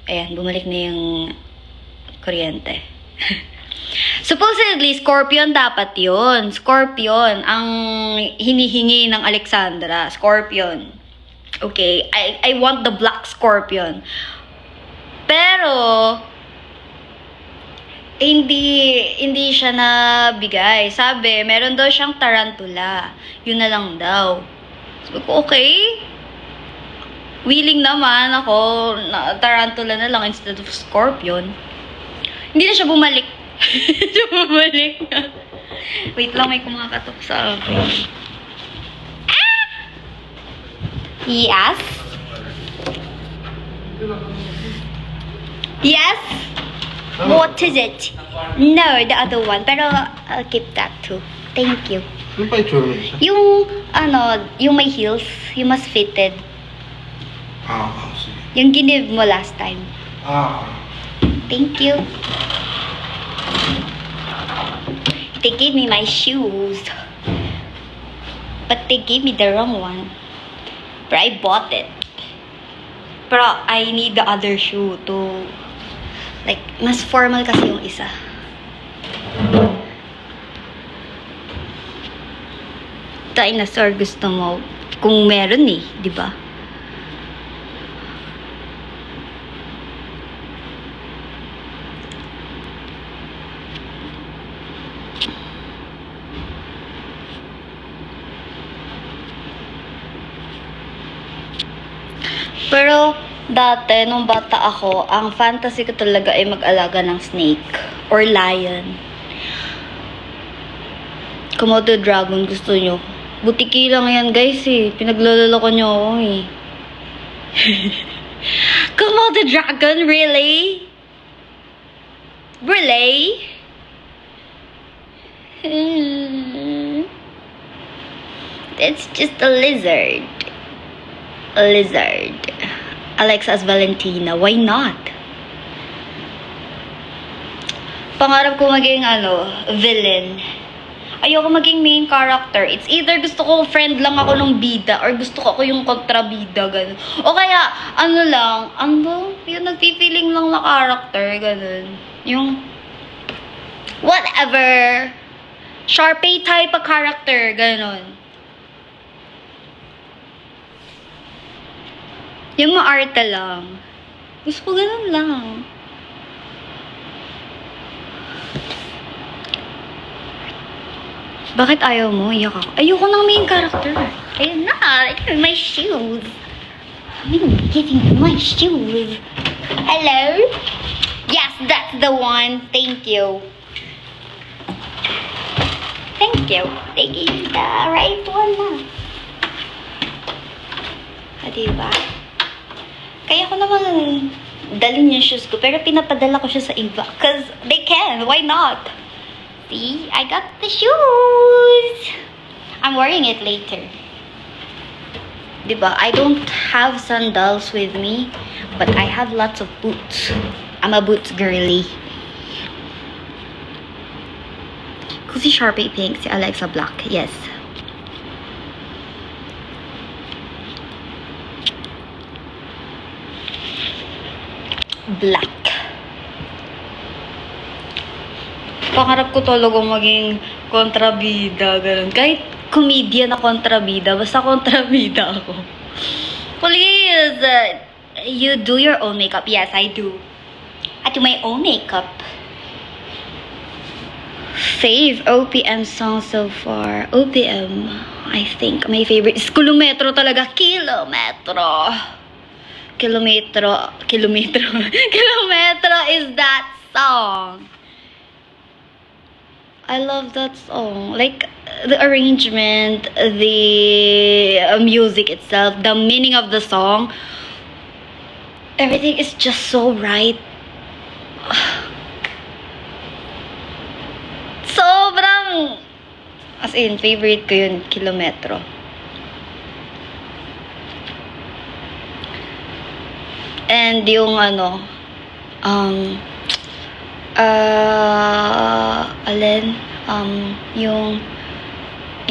ayan, bumalik na yung kuryente. Supposedly, Scorpion dapat yun. Scorpion ang hinihingi ng Alexandra. Scorpion. Okay, I want the black Scorpion. Pero, hindi siya nabigay. Sabi, meron daw siyang tarantula. Yun na lang daw. Sabi ko, okay. Willing naman ako na tarantula na lang instead of Scorpion. Hindi na siya bumalik. Siya bumalik. Wait lang, may kumakatok sa akin. Ah! Yes? Yes? What is it? No, the other one. Pero I'll keep that too. Thank you. Ano pa itsura mo siya? Yung may heels, yung mas fitted. Ah, sige. Yung ginive mo last time. Ah, Thank you. They gave me my shoes. But they gave me the wrong one. But I bought it. Pero I need the other shoe to... Like, mas formal kasi yung isa. Dinosaur gusto mo. Kung meron eh, di ba? Pero, dati, nung bata ako, ang fantasy ko talaga ay mag-alaga ng snake or lion. Komodo dragon gusto nyo. Butiki lang yan, guys, eh. Pinaglaloloko nyo ako, eh. Komodo dragon, really? Really? It's just a lizard. A lizard. Alexa as Valentina. Why not? Pangarap ko maging, villain. Ayoko maging main character. It's either gusto ko friend lang ako nung bida or gusto ko ako yung kontrabida, ganun. O kaya, yung nagpi-feeling lang na character, ganun. Yung, whatever. Sharpay type of character, ganun. Yung maarte lang. Gusto ko ganun lang. Bakit ayaw mo? Iyak ako. Ayoko ng main character. Ayun na. Ayun, my shoes. I'm getting my shoes. Hello? Yes, that's the one. Thank you. Thank you. They gave me the right one na. Diba? Kaya ko naman dalhin yung shoes ko, pero pinapadala ko siya sa iba. Because they can. Why not? See? I got the shoes! I'm wearing it later. Diba? I don't have sandals with me, but I have lots of boots. I'm a boots girly. Kung si Sharpay pink, si Alexa black. Yes. Black. Pangarap ko talaga maging kontrabida, ganun. Kahit comedian na kontrabida, basta kontrabida ako. Please, you do your own makeup. Yes, I do. I do my own makeup. Fave OPM song so far. OPM, I think my favorite is Kilometro talaga. Kilometro. Kilometro is that song. I love that song. Like, the arrangement, the music itself, the meaning of the song. Everything is just so right. Sobrang, as in, favorite ko yun, Kilometro. And yung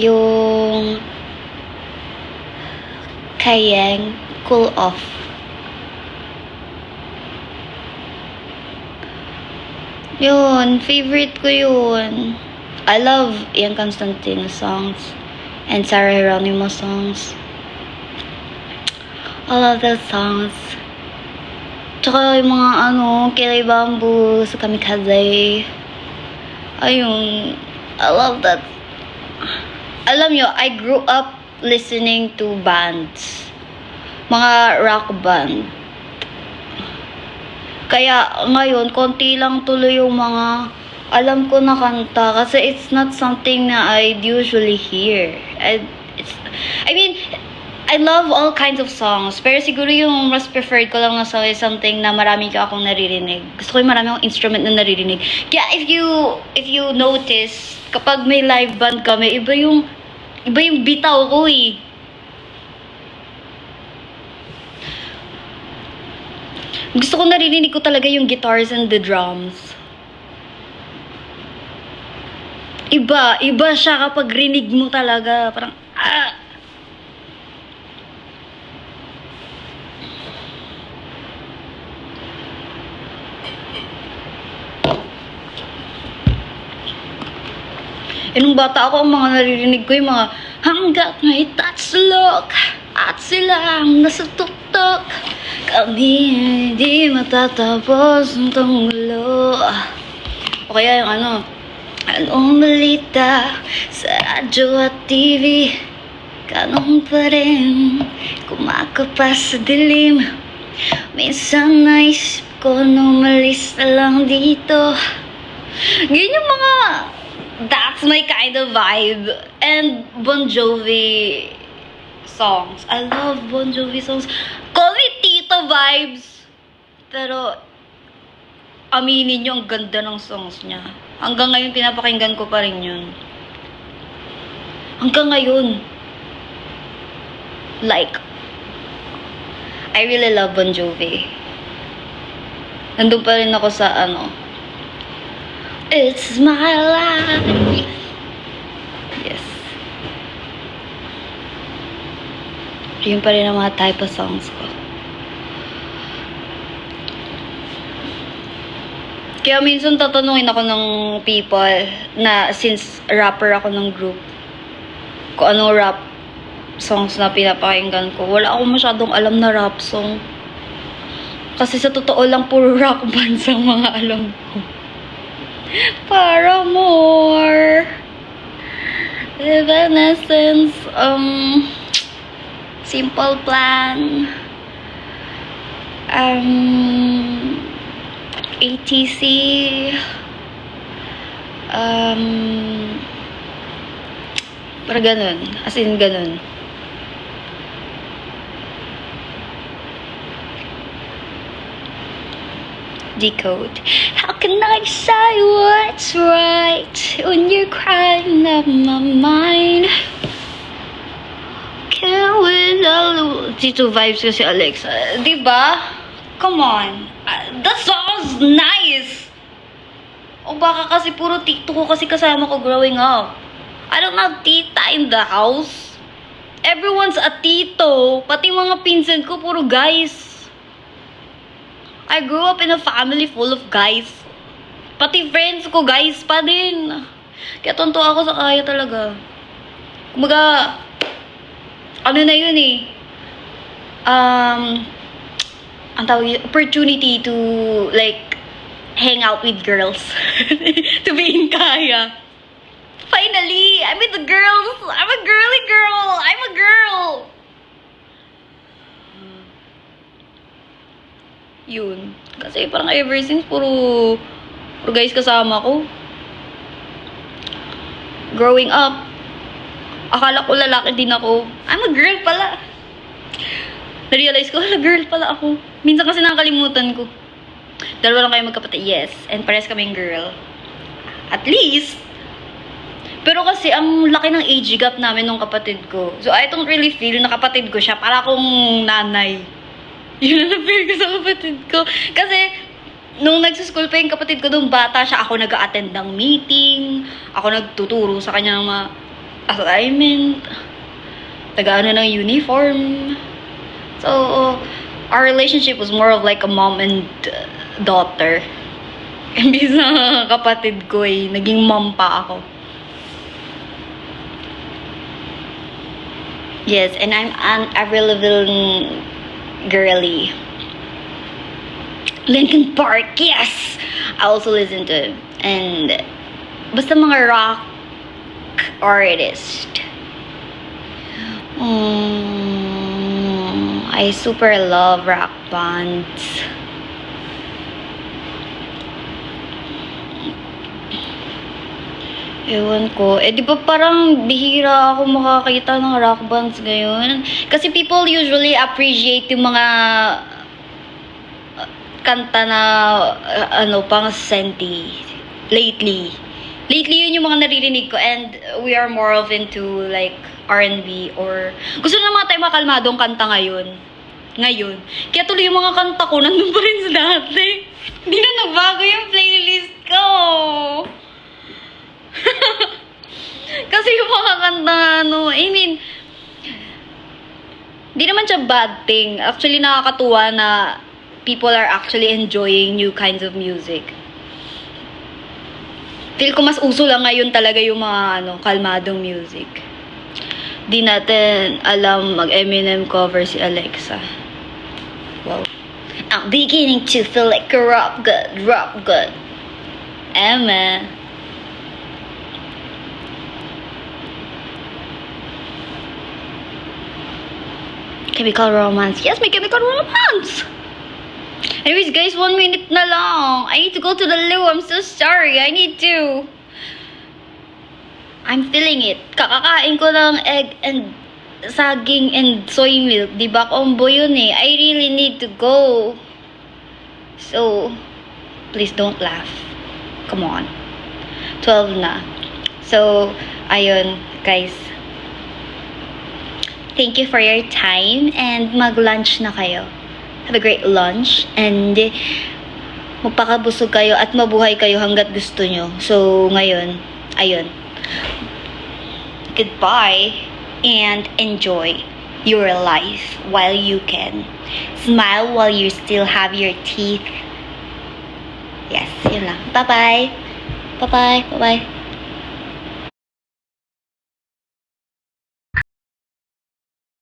yung Kayang Cool Off. Yun, favorite ko yun. I love Ian Constantino songs and Sarah Geronimo songs. I love those songs. Tsaka yung mga Kilay Bamboo sa Kamikaze. Ayun, I love that. Alam nyo, I grew up listening to bands. Mga rock band. Kaya ngayon, konti lang tuloy yung mga alam ko na kanta. Kasi it's not something na I'd usually hear. I love all kinds of songs. Pero siguro yung mas preferred ko lang na song is something na marami ka akong naririnig. Gusto ko yung marami akong instrument na naririnig. Kaya if you notice, kapag may live band kami, iba yung bitaw ko eh. Gusto ko naririnig ko talaga yung guitars and the drums. Iba siya kapag rinig mo talaga. Parang, nung bata ako, ang mga naririnig ko yung mga hanggat may touch look at sila ang nasa tuktok, kami hindi matatapos ang tunggulo. O kaya yung anong balita sa radyo at TV, ganun pa rin kumakapas sa dilim. Minsan naisip ko nung malis na lang dito. Ganyan yung mga that's my kind of vibe. And Bon Jovi songs. I love Bon Jovi songs. Call me Tito vibes. Pero, aminin nyo, ang ganda ng songs niya. Hanggang ngayon, pinapakinggan ko pa rin yun. Hanggang ngayon. Like, I really love Bon Jovi. Nandun pa rin ako sa It's my life. Yes. Yun pa rin ang mga type of songs ko. Kaya minsan tatanungin ako ng people na since rapper ako ng group, kung anong rap songs na pinapakinggan ko. Wala akong masyadong alam na rap song. Kasi sa totoo lang, puro rock bands ang mga alam ko. Paramore, Evanescence, Simple Plan, ATC, para ganun, as in ganun. Decode. How can I say what's right when you're crying up my mind? Can't win all Tito vibes kasi Alexa. Diba? Come on. That song's nice. O baka kasi puro tito ko kasi kasama ko growing up. I don't have tita in the house. Everyone's a tito. Pati mga pinsan ko puro guys. I grew up in a family full of guys. Pati friends ko, guys pa din. Kaya tonto ako sa kaya talaga. Kumbaga, ano na yun eh. Ang tawag yun, opportunity to, like, hang out with girls. To be in kaya. Finally, I'm with the girls. I'm a girly girl. I'm a girl. Yun. Kasi parang ever since, puro guys kasama ko. Growing up, akala ko lalaki din ako. I'm a girl pala. Na-realize ko, girl pala ako. Minsan kasi nakakalimutan ko. Dalawa lang kayo magkapatid. Yes. And pares kaming girl. At least. Pero kasi, ang laki ng age gap namin nung kapatid ko. So, I don't really feel na kapatid ko siya. Para akong nanay. Yun ang na-feel ko sa kapatid ko. Kasi, nung nagsuschool pa yung kapatid ko, nung bata siya, ako nag-a-attend ng meeting. Ako nagtuturo sa kanya ng mga assignment. Taga-ano ng uniform. So, our relationship was more of like a mom and daughter. Imbis na kapatid ko eh, naging mom pa ako. Yes, and I'm an Avril Lavigne girly. Linkin Park, yes! I also listen to him. And basta mga rock artist. I super love rock bands. Ewan ko. Eh, di ba parang bihira ako makakita ng rock bands ngayon? Kasi people usually appreciate yung mga kanta na, pang senti. Lately. Lately, yun yung mga naririnig ko. And we are more of into, like, R&B or... Gusto na mga tayo makalmadong kanta ngayon. ngayon. Kaya tuloy yung mga kanta ko, nandun pa rin sa dati. Hindi na nagbago yung playlist ko. Kasi yung mga kanta, I mean, di naman siya bad thing. Actually, nakakatuwa na people are actually enjoying new kinds of music. Feel ko mas uso lang ngayon talaga yung mga kalmadong music. Di natin alam mag-Eminem cover si Alexa. Wow. I'm beginning to feel like a rap good. Emma. Chemical Romance. Yes, may Chemical Romance! Anyways, guys, 1 minute na lang. I need to go to the loo. I'm so sorry. I need to. I'm feeling it. Kakakain ko ng egg and saging and soy milk. Diba, combo yun eh. I really need to go. So, please don't laugh. Come on. 12 na. So, ayun, guys. Thank you for your time and mag-lunch na kayo. Have a great lunch and magpakabusog kayo at mabuhay kayo hanggat gusto nyo. So, ngayon, ayun. Goodbye and enjoy your life while you can. Smile while you still have your teeth. Yes, yun lang. Bye-bye. Bye-bye. Bye-bye.